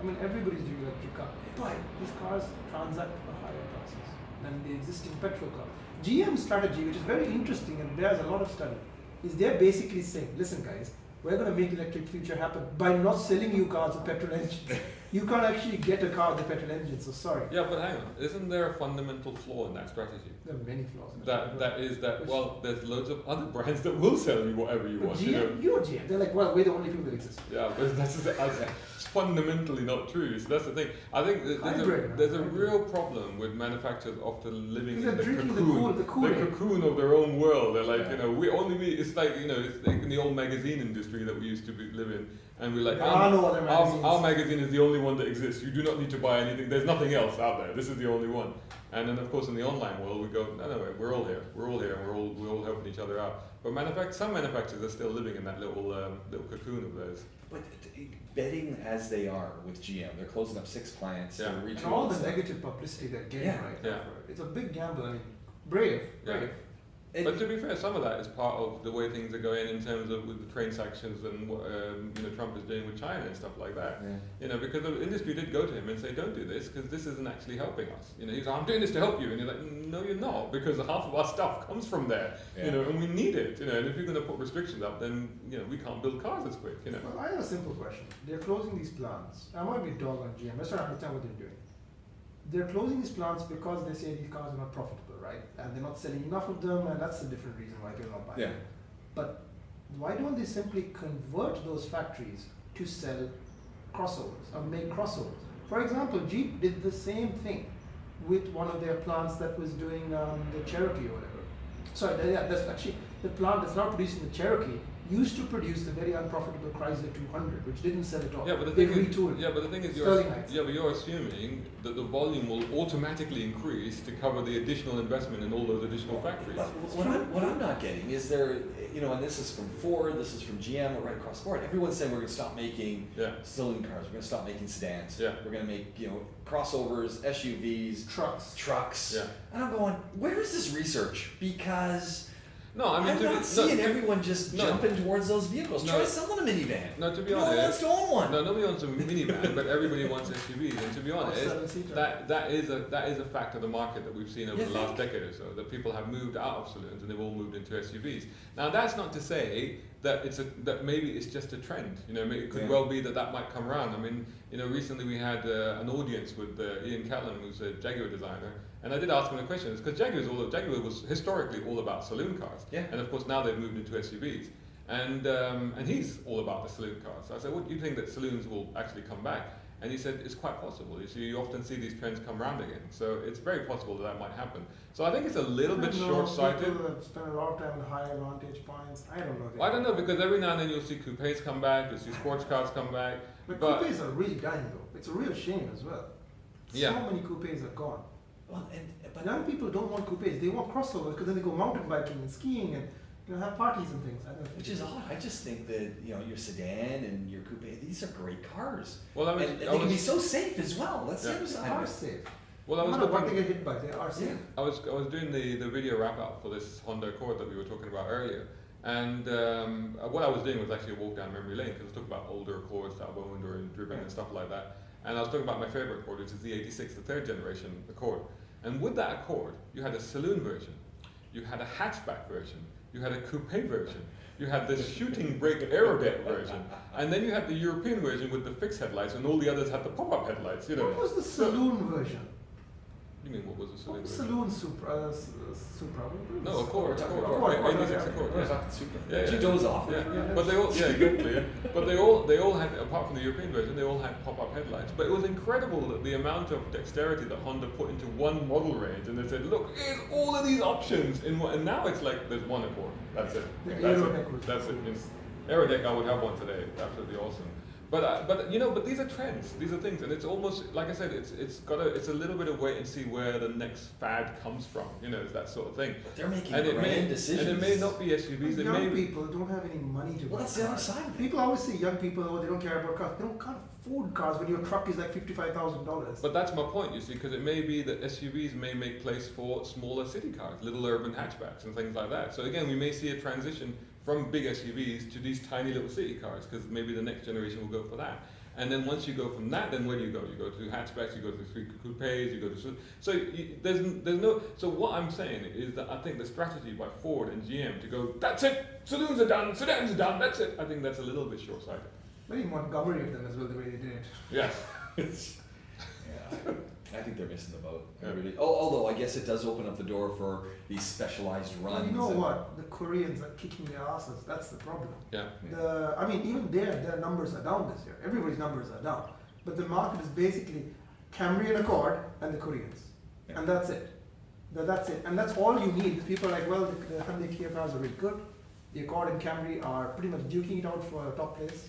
I mean, everybody's doing electric cars. But these cars transact for higher prices than the existing petrol car. GM's strategy, which is very interesting and bears a lot of study, is they're basically saying, listen guys, we're going to make electric future happen by not selling you cars with petrol engines. You can't actually get a car with a petrol engine, so sorry. Yeah, but hang on, isn't there a fundamental flaw in that strategy? There are many flaws in Well, there's loads of other brands that will sell you whatever you want. GM, you're GM. They're like, well, we're the only people that exist. Yeah, but it's fundamentally not true. So that's the thing. I think there's a real problem with manufacturers often living in the cocoon of their own world. They're like, it's like, it's like in the old magazine industry that we used to live in. And we're like, our magazine is the only one that exists. You do not need to buy anything. There's nothing else out there. This is the only one. And then, of course, in the online world, we go, no, we're all here. We're all here, and we're all helping each other out. But some manufacturers are still living in that little cocoon of theirs. But betting as they are with GM, they're closing up 6 plants. Yeah. And all the negative publicity they're getting right now. It's a big gamble. I mean, brave. Yeah. But to be fair, some of that is part of the way things are going in terms of with the trade sanctions and what Trump is doing with China and stuff like that. Yeah. Because the industry did go to him and say, don't do this because this isn't actually helping us. He's like, I'm doing this to help you, and you're like, no, you're not, because half of our stuff comes from there. And we need it. And if you're going to put restrictions up, then we can't build cars as quick. Well, I have a simple question. They're closing these plants. I might be a dog on GM. Let's try to understand what they're doing. They're closing these plants because they say these cars are not profitable, right? And they're not selling enough of them, and that's a different reason why people are not buying them. But why don't they simply convert those factories to sell crossovers or make crossovers? For example, Jeep did the same thing with one of their plants that was doing the Cherokee or whatever. Sorry, that's actually the plant that's now producing the Cherokee used to produce the very unprofitable Chrysler 200, which didn't sell at all. Yeah, but the thing is, you're assuming that the volume will automatically increase to cover the additional investment in all those additional factories. What I'm not getting is there, and this is from Ford, this is from GM, right across the board. Everyone's saying we're going to stop making saloon cars, we're going to stop making sedans, we're going to make crossovers, SUVs, trucks. Yeah. And I'm going, where is this research? Because no, I mean, I'm not seeing everyone just jumping towards those vehicles. Try selling a minivan. No, to be honest, no one wants to own one. No, nobody wants a minivan, but everybody wants SUVs. And to be honest, that is a fact of the market that we've seen over the last decade or so. That people have moved out of saloons and they've all moved into SUVs. Now, that's not to say that maybe it's just a trend. It could well be that might come around. I mean, recently we had an audience with Ian Catlin, who's a Jaguar designer. And I did ask him a question, because Jaguar was historically all about saloon cars, and of course now they've moved into SUVs, and he's all about the saloon cars. So I said, "What do you think that saloons will actually come back?" And he said, "It's quite possible. You often see these trends come around again, so it's very possible that might happen." So I think it's a little bit short-sighted. People spend a lot of time on higher vantage points. I don't know. I don't know, because every now and then you'll see coupes come back, you'll see sports cars come back. But coupes are really dying though. It's a real shame as well. So many coupes are gone. Well, but young people don't want coupes. They want crossovers because then they go mountain biking and skiing and have parties and things. Which is odd. I just think that your sedan and your coupe, these are great cars. Well, and they can be so safe as well. That's the other side. They are safe. Well, I was no matter what they get hit by, they are safe. I was doing the video wrap up for this Honda Accord that we were talking about earlier. And what I was doing was actually a walk down memory lane, because I was talking about older Accords that I've owned or driven and stuff like that. And I was talking about my favorite Accord, which is the 86, the 3rd generation Accord. And with that Accord, you had a saloon version, you had a hatchback version, you had a coupe version, you had the shooting brake aerojet version, and then you had the European version with the fixed headlights, and all the others had the pop-up headlights. What was the saloon version? You mean what was the saloon? Saloon Supra. Supra. No, Accord. Accord. Accord. Accord, 86 yeah. Accord. We're Yeah. talking super. Yeah, Did you yeah. doze off? Yeah, but they all, exactly. Yeah. But they all had, apart from the European version, they all had pop-up headlights. But it was incredible that the amount of dexterity that Honda put into one model range, and they said, look, here's all of these options in one, and now it's like there's one Accord. That's it. The That's Aero it. deck was That's it. cool. It's, Aero deck, I would have one today. Absolutely awesome. But you know, but these are trends. These are things, and it's almost like I said. It's a little bit of wait and see where the next fad comes from. You know, it's that sort of thing. But they're making And grand decisions. And it may not be SUVs. It may Young be. people don't have any money to buy Well, that's the other cars. side of it. People always say young people, oh, they don't care about cars. They can't afford cars when your truck is like $55,000. But that's my point, you see, because it may be that SUVs may make place for smaller city cars, little urban hatchbacks and things like that. So again, we may see a transition from big SUVs to these tiny little city cars, because maybe the next generation will go for that. And then once you go from that, then where do you go? You go to hatchbacks, you go to three coupes, you go to... So there's no... So what I'm saying is that I think the strategy by Ford and GM to go, that's it, saloons are done, sedans are done, that's it. I think that's a little bit short-sighted. Very Montgomery of them as well, the way they did it. Yeah. Yeah, I think they're missing the boat. I Yeah. really. Oh, although I guess it does open up the door for these specialized runs. Well, you know and- what? The Koreans are kicking their asses. That's the problem. Yeah. I mean, even their numbers are down this year. Everybody's numbers are down. But the market is basically Camry and Accord and the Koreans. Yeah. And that's it. That's it. And that's all you need. People are like, well, the Hyundai Kia cars are really good. The Accord and Camry are pretty much duking it out for a top place.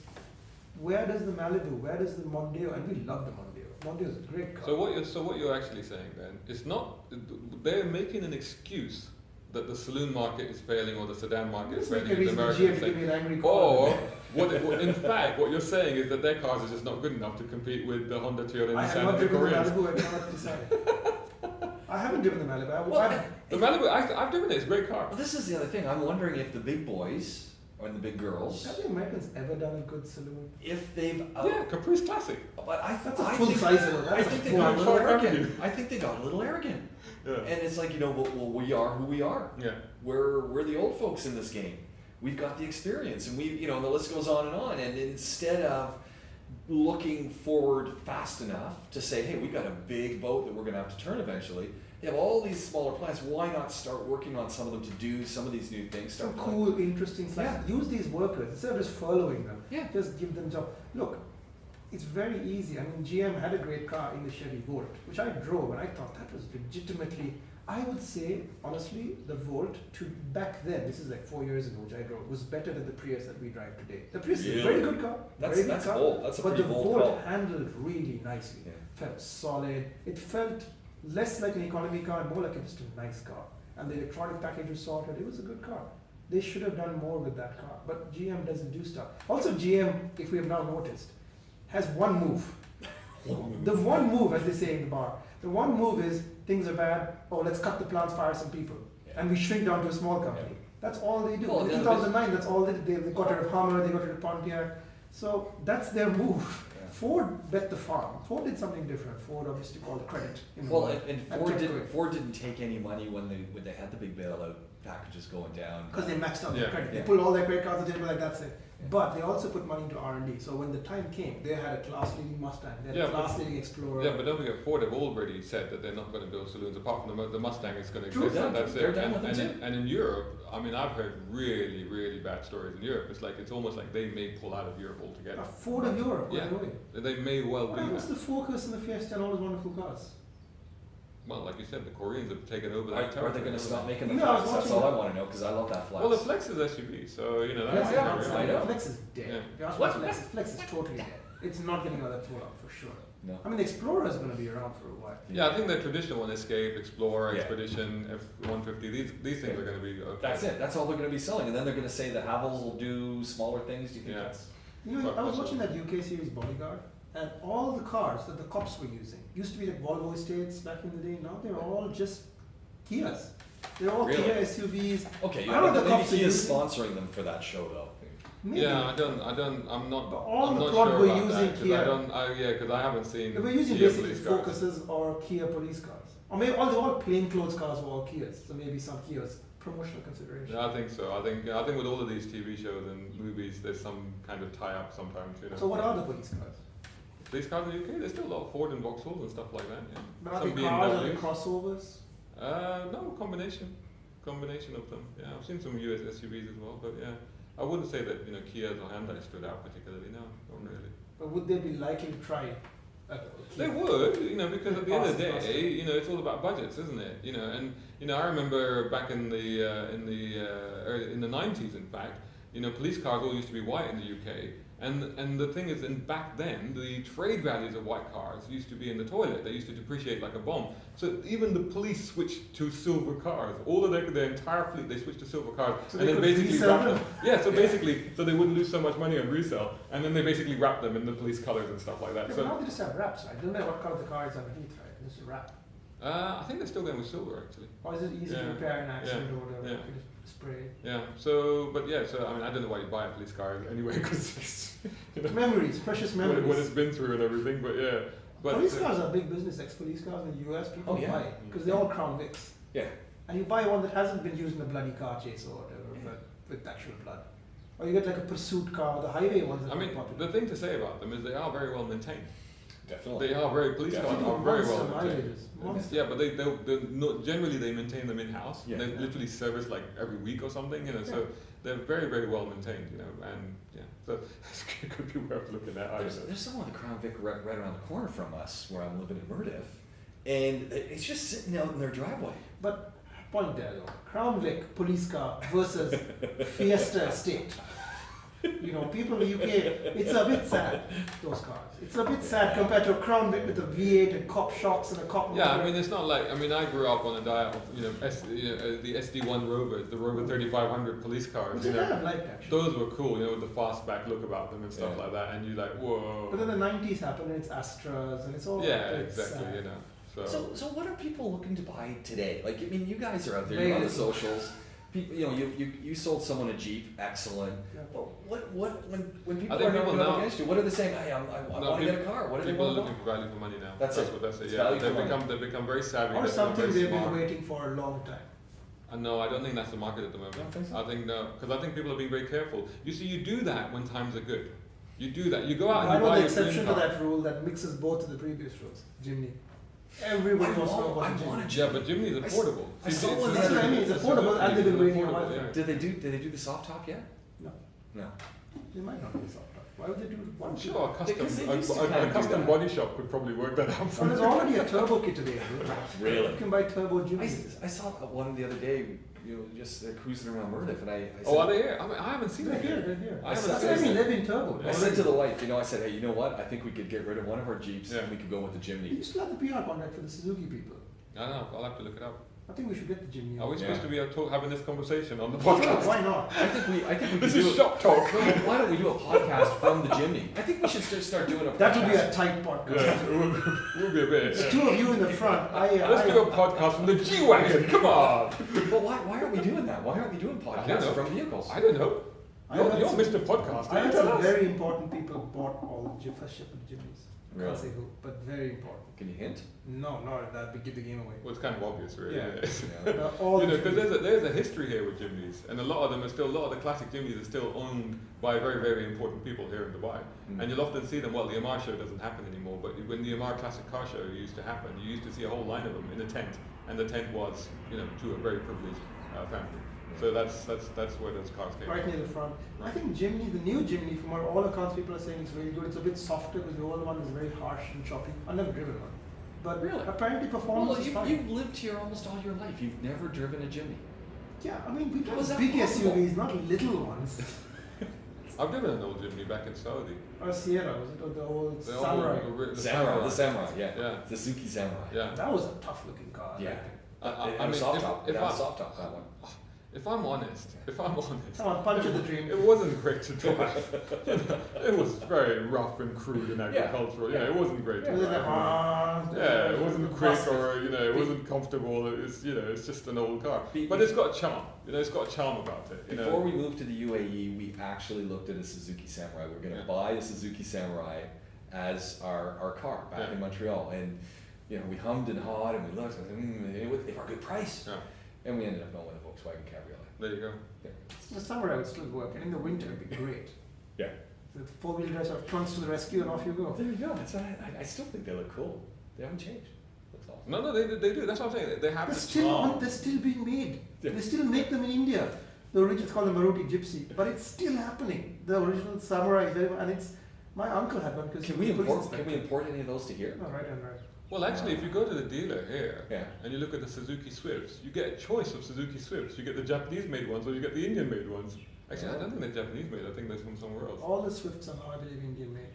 Where does the Malibu? Where does the Mondeo? And we love the Mondeo. Mondeo is a great car. So what you're actually saying then, it's not, they're making an excuse that the saloon market is failing or the sedan market is Let's make failing a in reason America. GM and to give saying- me an angry car. Or, in fact, what you're saying is that their cars are just not good enough to compete with the Honda, Toyota, I and have Nissan not and the driven the Koreans. Malibu. I cannot decide. I haven't driven the Malibu. Well, The Malibu, I've driven it, it's a great car. Well, this is the other thing. I'm wondering if the big boys and the big girls, Have the Americans ever done a good saloon? if they've. Yeah, Caprice Classic. But That's a I full think, size one. I That's think a they full got a little car arrogant. revenue. I think they got a little arrogant. Yeah. And it's like, well, we are who we are. Yeah. We're the old folks in this game. We've got the experience, and and the list goes on. And instead of looking forward fast enough to say, hey, we've got a big boat that we're going to have to turn eventually. They have all these smaller plants. Why not start working on some of them to do some of these new things? Some Start cool, interesting stuff. Yeah. Use these workers instead of just furloughing them. Yeah. Just give them job. Look, it's very easy. I mean, GM had a great car in the Chevy Volt, which I drove, and I thought that was legitimately. I would say, honestly, the Volt to back then, this is like 4 years ago, which I drove, was better than the Prius that we drive today. The Prius is a very Really? good car. That's very good car. bold. That's a But the pretty bold Volt call. handled really nicely. Yeah. Felt solid. It felt less like an economy car and more like just a nice car. And the electronic package was sorted. It was a good car. They should have done more with that car. But GM doesn't do stuff. Also, GM, if we have now noticed, has one move. The one move, as they say in the bar, the one move is things are bad. Oh, let's cut the plants, fire some people, Yeah. and we shrink down to a small company. Yeah. That's all they do. Well, In the other 2009, that's all they did. They got rid of Hummer, they got rid of Pontiac. So that's their move. Yeah. Ford bet the farm. Ford did something different. Ford obviously called credit. Well, and And Ford kept didn't. going. Ford didn't take any money when they had the big bailout packages going down. Because they maxed out their Yeah. credit. They Yeah. pulled all their credit cards and they were like, that's it. Yeah. But they also put money into R&D. So when the time came, they had a class-leading Mustang, they had Yeah, a but- class-leading Explorer. Yeah, but don't forget, Ford have already said that they're not going to build saloons apart from the Mustang is going to True, exist. yeah, And that's they're it. done with them too. And in Europe, I mean, I've heard really, really bad stories in Europe. It's almost like they may pull out of Europe altogether. Ford of Europe, by Yeah. the way. They may well What do happens that. to the Focus and the Fiesta and all those wonderful cars? Well, like you said, the Koreans have taken over Are that territory. they going to stop making the You know, I was flats? That's watching all I that. want to know because I love that flat. Well, the Flex is SUV, so you know that's Yeah, the I area. know. Flex is dead. Yeah. If you ask What? me, Flex is totally dead. It's not getting all that pull up for sure. No. I mean, the Explorer is going to be around for a while. Yeah, I think the traditional one, Escape, Explorer, Yeah. Expedition, F-150, these things are going to be okay. That's it. That's all they're going to be selling, and then they're going to say the Havels will do smaller things. Do you think Yeah. that's? You know, But I was also- watching that UK series Bodyguard, and all the cars that the cops were using used to be like Volvo Estates back in the day. Now they're all just Kias. They're all Really? Kia SUVs. Okay, I yeah, don't know but the maybe cops are he is using- sponsoring them for that show though. Maybe. Yeah, I'm not. But all I'm the not plot sure were about using that, 'cause Kia. because I haven't seen. They were using Kia basically police cars. Focuses or Kia police cars. Or maybe all plainclothes cars were all Kias. So maybe some Kias. Promotional consideration. Yeah, I think so. I think with all of these TV shows and movies, there's some kind of tie-up sometimes. You know. So what are the police cars? Police cars in the UK, there's still a lot of Ford and Vauxhalls and stuff like that. Yeah. But are Some they cars, are they BMWs. crossovers? No, combination of them. Yeah, I've seen some US SUVs as well, but yeah, I wouldn't say that Kias or Hyundai stood out particularly. No, not really. But would they be likely to try They would, because at the end of the Cost. day, it's all about budgets, isn't it? And I remember back in the in the 90s, in fact, police cars all used to be white in the UK. And the thing is, back then, the trade values of white cars used to be in the toilet. They used to depreciate like a bomb. So even the police switched to silver cars. All of their entire fleet, they switched to silver cars, So and they then could basically resell wrapped them? them. Yeah, so basically, so they wouldn't lose so much money on resale, and then they basically wrapped them in the police colours and stuff like that. Yeah, So but now they just have wraps, right? Don't know what color the car is underneath, right? It's a wrap. I think they're still going with silver actually. Or is it easy to Yeah. repair an accident or whatever? Yeah. You just spray. Yeah. So I mean, I don't know why you buy a police car anyway, because Memories, precious memories. what it's been through and everything. But yeah. But police cars are big business. Ex-police cars in the US, people Oh, yeah. buy because they're all Crown Vics. Yeah. And you buy one that hasn't been used in a bloody car chase or whatever, but with actual blood. Or you get like a pursuit car, the highway ones that I mean, are popular. the thing to say about them is they are very well maintained. Definitely. They are police cars Definitely. are very Monster well maintained. mileages, monster. Yeah, but they're not, generally they maintain them in house. Yeah. They literally service like every week or something, so they're very, very well maintained, and yeah, so it could be worth looking at. I don't know. There's someone with a Crown Vic right around the corner from us where I'm living in Murdiff, and it's just sitting out in their driveway. But point there though, Crown Vic police car versus Fiesta Estate. People in the UK, it's a bit sad, those cars. It's a bit sad compared to a Crown Vic with a V8 and cop shocks and a cop Yeah, motor. I mean, it's not like, I grew up on a diet of, the SD1 Rovers, the Rover 3500 police cars, Which I have liked actually. Those were cool, with the fastback look about them and stuff Yeah. like that, and you're like, whoa. But then the 90s happened and it's Astras and it's all Yeah, it's exactly, sad. So what are people looking to buy today? Like, I mean, you guys are out there, Very you're on the little. socials. People, you sold someone a Jeep, excellent. Yeah. But when people I think are people knocking up now- against you, what are they saying? Hey, I want to get a car. What do they People are want? looking for value for money now. That's it. what that's it. It's Yeah, value for money. they've become very savvy. Or they've become something very they've smart. been waiting for a long time. No, I don't think that's the market at the moment. You don't think so? I think no, because I think people are being very careful. You see, you do that when times are good. You do that. You go out and I you know buy the your exception dream to car. that rule that mixes both of the previous rules. Jimny. Everybody wants to know I about the want a Jimny. Jeep. Yeah, but Jimny is I s- affordable. I saw one the That's other what I mean, it's affordable and they've been waiting a while. Yeah. Did they do the soft top yet? No, No. they might not be soft top. Why would they do one? I'm sure Because they used to a kinda do custom that. body shop could probably work that out for Well, there's you. already a turbo kit available. Really? You can buy turbo I, Jimny. I saw one the other day, just cruising around Murdiff, and I said, Oh, are they here? I mean, I haven't seen They're them here, yet. they're here. I haven't That's seen why we them. live in turbo. I said to the wife, I said, hey, you know what? I think we could get rid of one of our Jeeps Yeah. and we could go with the We Jimny. used to have the PR contract for the Suzuki people. I don't know. I'll have to look it up. I think we should get the Jimny. Are we Yeah. supposed to be having this conversation on the Sure, podcast? why not? I think we This could do is shop talk. Why don't we do a podcast from the Jimny? I think we should just start doing a podcast. That would be a tight podcast. Yeah, it would be a bit. The Yeah. two of you in the front. Let's do a podcast from the G-Wagon. Come on. But why aren't we doing that? Why aren't we doing I don't podcasts know. from vehicles? I don't know. I You're, heard you're some- Mr. Podcast. I You heard tell some us. very important people bought all the first ship of the Jimnys. Really? Can't say who, but very important. Can you hint? No, not that would give the game away. Well, it's kind of obvious, really. Yeah. Yeah. All the Because Jimnys. there's a history here with Jimneys, and a lot of them are still, a lot of the classic Jimneys are still owned by very, very important people here in Dubai. Mm. And you'll often see them, well, the Amar show doesn't happen anymore, but when the Amar Classic Car Show used to happen, you used to see a whole line of them in a tent, and the tent was, to a very privileged family. So that's where those cars came Right from. near the front. I Right. think Jimny, the new Jimny, from what all accounts people are saying, is really good. It's a bit softer because the old one is very harsh and choppy. I've never driven one. But Really? apparently performance Well, is fine. you've lived here almost all your life. You've never driven a Jimny. Yeah, I mean, we How is have that big possible? SUVs, not little ones. I've driven an old Jimny back in Saudi. Or Sierra, was it? Or the old The Samurai. old, The Samurai, yeah. Yeah. The Suzuki Samurai. Yeah. That was a tough looking car. Yeah. I It had a mean, soft if- top. if It had I- a soft top, that one. If I'm honest, Come on, punch of the dream. it wasn't great to drive. It was very rough and crude and agricultural. yeah. It wasn't great to Was it drive. like, Yeah, it wasn't quick busted. or it wasn't comfortable. It's just an old car. Be- But it's got a charm. It's got a charm about it. Before we moved to the UAE, we actually looked at a Suzuki Samurai. We were going to Yeah. buy a Suzuki Samurai as our car back Yeah. in Montreal. And, we hummed and hawed and we looked and they were a good price. Yeah, And we ended up going with a Volkswagen Cabriolet. there you go. The Samurai would still work, and in the winter it'd be great. Yeah. The four-wheel drive sort of comes to the rescue and off you go. There you go. That's I still think they look cool. They haven't changed. Looks awesome. No, they do. That's what I'm saying. They have They're the still charm. they're still being made. Yeah. They still make them in India. The original, it's called the Maruti Gypsy, but it's still happening. The original Samurai, and it's my uncle had one because Can we import any of those to here? Oh, right. Well, actually, if you go to the dealer here Yeah. and you look at the Suzuki Swifts, you get a choice of Suzuki Swifts. You get the Japanese-made ones or you get the Indian-made ones. Actually, I don't think they're Japanese-made. I think they're from somewhere else. All the Swifts are now, I believe, Indian made.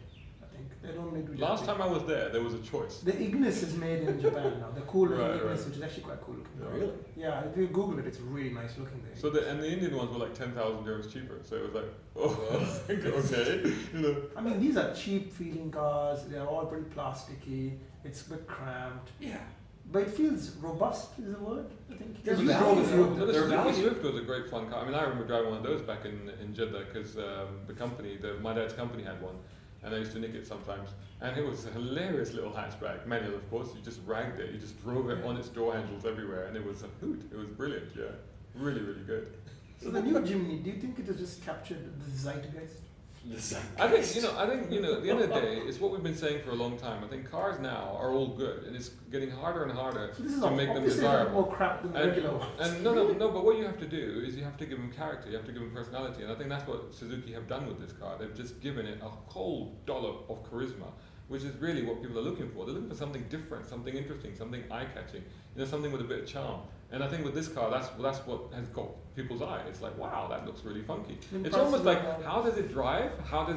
I think they don't make. Last time I was there was a choice. The Ignis is made in Japan now. The cool Right, Ignis, right. which is actually quite cool looking. Yeah. Really? Yeah, if you Google it, it's really nice looking. There. So and the Indian ones were like 10,000 euros cheaper. So it was like, oh, okay, you know. I mean, these are cheap feeling cars. They're all pretty plasticky. It's a bit cramped. Yeah. But it feels robust, is the word, I think. There's We value drove it there. through. So the They're Suzuki value. Swift was a great fun car. I mean, I remember driving one of those back in Jeddah because the company, my dad's company had one, and I used to nick it sometimes. And it was a hilarious little hatchback, manual of course. You just ragged it, you just drove it on its door handles everywhere, and it was a hoot. It was brilliant, yeah, really, really good. So the new Jimny, do you think it has just captured the zeitgeist? I think at the end of the day, it's what we've been saying for a long time. I think cars now are all good, and it's getting harder and harder So this is to make them obviously a lot desirable. more crap than the And, regular ones. and no, but what you have to do is you have to give them character, you have to give them personality, and I think that's what Suzuki have done with this car. They've just given it a whole dollop of charisma, which is really what people are looking for. They're looking for something different, something interesting, something eye-catching, something with a bit of charm. And I think with this car, that's what has got people's eye. It's like, wow, that looks really funky. It's almost like, how does it drive?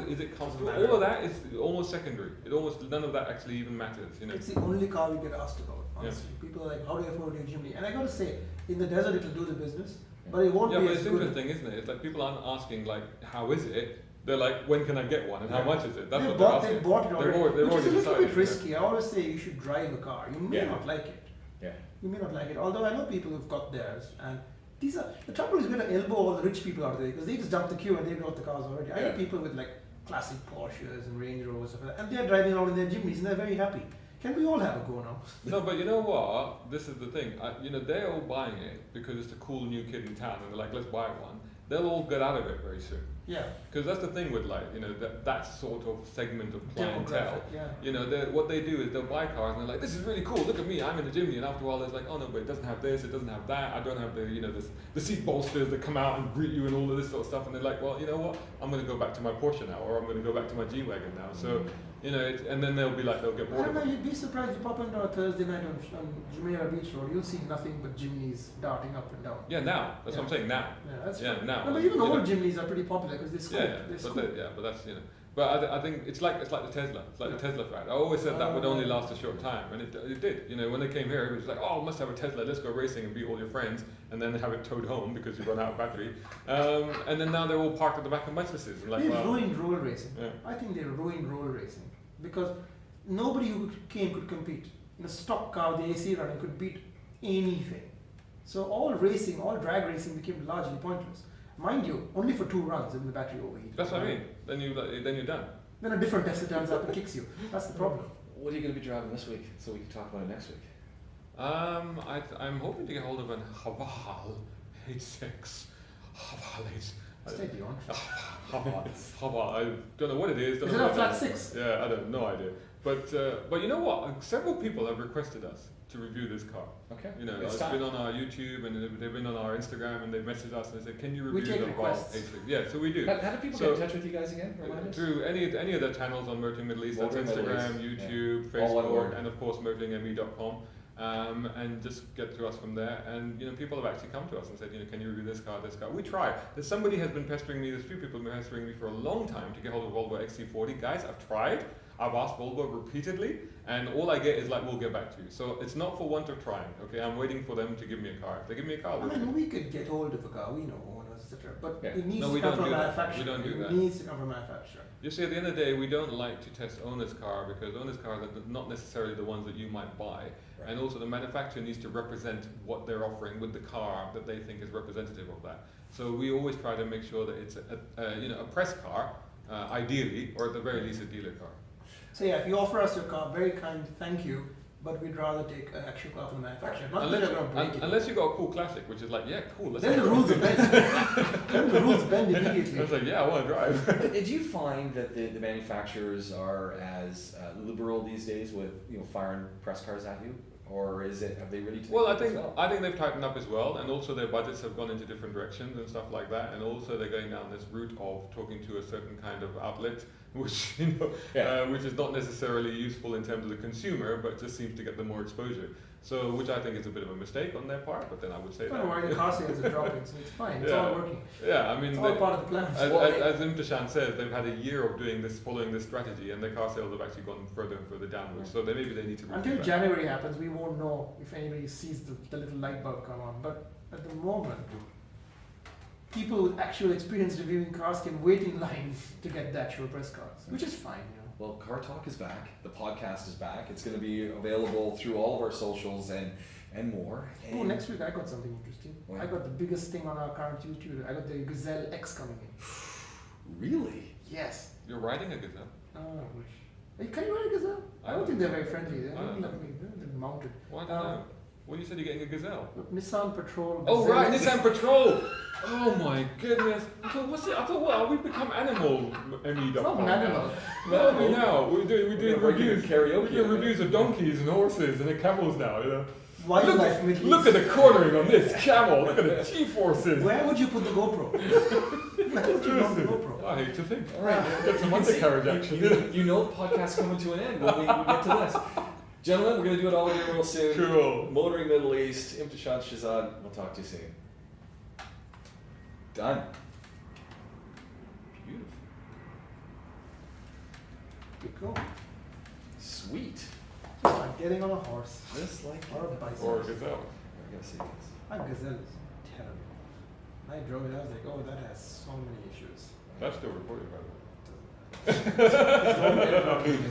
Is it comfortable? Doesn't matter. All of that is almost secondary. None of that actually even matters. It's the only car we get asked about, honestly. People are like, how do you afford your Jimny? And I gotta say, in the desert it'll do the business, but it won't Yeah, be but as it's good. interesting, isn't it? It's like people aren't asking like, how is it? They're like, when can I get one and how Yeah. much is it? That's They what bought they're asking. it already, They've which already is a little decided. bit risky. I always say you should drive a car. You may Yeah. not like it. Yeah. You may not like it. Although I know people who've got theirs, and the trouble is we're going to elbow all the rich people out of there because they just jump the queue and they've got the cars already. I know Yeah. people with like classic Porsches and Range Rovers stuff like that, and they're driving around in their Jimneys and they're very happy. Can we all have a go now? No, but you know what? This is the thing. They're all buying it because it's the cool new kid in town, and they're like, let's buy one. They'll all get out of it very soon. Yeah. Because that's the thing with that sort of segment of clientele. Demographic, yeah. What they do is they'll buy cars and they're like, this is really cool. Look at me, I'm in the Jimny. And after a while, it's like, oh no, but it doesn't have this, it doesn't have that. I don't have the seat bolsters that come out and greet you and all of this sort of stuff. And they're like, well, you know what? I'm going to go back to my Porsche now, or I'm going to go back to my G-Wagon now. So, and then they'll be like, they'll get I bored don't of know, it. you'd be surprised. You pop into a Thursday night on Jumeirah Beach Road, you'll see nothing but Jimneys darting up and down. Yeah, now. That's what I'm saying, now. Yeah, that's Yeah, fine. now. No, but even You know. old Jimneys are pretty popular because they scoop. Yeah, They but scoop. but that's But I think it's like the Tesla. It's like the Tesla fad. I always said that would only last a short time, and it did. When they came here, it was like, oh, must have a Tesla. Let's go racing and beat all your friends, and then have it towed home because you run out of battery. And then now they're all parked at the back of Mercedes. And like, They well, ruined roll racing. Yeah. I think they ruined roll racing because nobody who came could compete. In a stock car, the AC running could beat anything. So all racing, all drag racing became largely pointless. Mind you, only for 2 runs and the battery overheated. that's what I mean. Then you're done. Then a different Tesla turns up and kicks you. That's the problem. What are you going to be driving this week so we can talk about it next week? I'm hoping to get hold of an Haval H6. Haval H. Steady on. Haval. I don't know what it is. Don't Is know it what a flat is. 6? Yeah, I don't no idea. But you know what? Several people have requested us to review this car. Okay. It's been on our YouTube and they've been on our Instagram and they've messaged us and they said, "Can you We review take the Haval requests. H6?" Yeah, so we do. How do people So- get in touch with you guys again? Remind us. Through any of the channels on Motoring Middle East, that's Motoring Middle Instagram, East, YouTube, All one word. Facebook, and of course motoringme.com. And just get to us from there. And people have actually come to us and said, can you review this car, this car? We try. Somebody has been pestering me. There's a few people have been pestering me for a long time to get hold of Volvo XC40. Guys, I've tried. I've asked Volvo repeatedly, and all I get is like, we'll get back to you. So it's not for want of trying. Okay, I'm waiting for them to give me a car. If they give me a car, I we'll mean, we could get hold of a car, we know owners, etc. But Yeah. it needs No, to we come don't from do that. manufacturer. We don't do that. It needs to come from manufacturer. You see, at the end of the day, we don't like to test owner's car because owner's cars are not necessarily the ones that you might buy. Right. And also the manufacturer needs to represent what they're offering with the car that they think is representative of that. So we always try to make sure that it's a press car, ideally, or at the very least a dealer car. So yeah, if you offer us your car, very kind, thank you. But we'd rather take an actual car from the manufacturer. Not that you're going to break it. Unless you got a cool classic, which is like, yeah, cool. Let's Then the rules are bent. Then the rules bend. learned I immediately. was like, yeah, I want to drive. Did you find that the manufacturers are as liberal these days with firing press cars at you, or is it have they really tightened Well, up as well? I think they've tightened up as well, and also their budgets have gone into different directions and stuff like that, and also they're going down this route of talking to a certain kind of outlet, which which is not necessarily useful in terms of the consumer, but just seems to get them more exposure. So, which I think is a bit of a mistake on their part, but then I would say Don't worry, the car sales are dropping, so it's fine. It's all working. Yeah, I mean, It's all part of the plan. as Imtishan says, they've had a year of doing this, following this strategy, and their car sales have actually gone further and further downwards. So maybe they need to. Until January happens, we won't know if anybody sees the little light bulb come on. But at the moment, people with actual experience reviewing cars can wait in line to get the actual press cards, which is fine. Well, CarTalk is back. The podcast is back. It's going to be available through all of our socials and more. Oh, next week I got something interesting. What? I got the biggest thing on our current YouTube. I got the Gazelle X coming in. Really? Yes. You're riding a Gazelle. Oh, I wish. Hey, can you ride a Gazelle? I don't think they're very friendly. They I don't don't let me. They're mounted. Why don't know? Well, you said you're getting a Gazelle. Nissan Patrol. Oh Gazelle right, X. Nissan Patrol. Oh my goodness. I thought, what? Are we become animal ME.com? It's not an animal. Well, we now we're doing reviews. Karaoke. We're doing reviews of donkeys and horses and the camels now. Wildlife Middle East. Look at the cornering on this camel. Look at the G-forces. Where would you put the GoPro? Where would you put the GoPro? I hate to think. All right. Get some undercarriage action. The podcast's coming to an end when we get to this. Gentlemen, we're going to do it all again real soon. Cool. Motoring Middle East, Imtishan Shahzad. We'll talk to you soon. Done. Beautiful. Good go. Sweet. Just like getting on a horse. Just like Or a that. bicycle. Or a Gazelle. I gotta see this. My Gazelle is terrible. I drove it, I was like, oh, that has so many issues. That's still recorded, by the way. Don't get it wrong.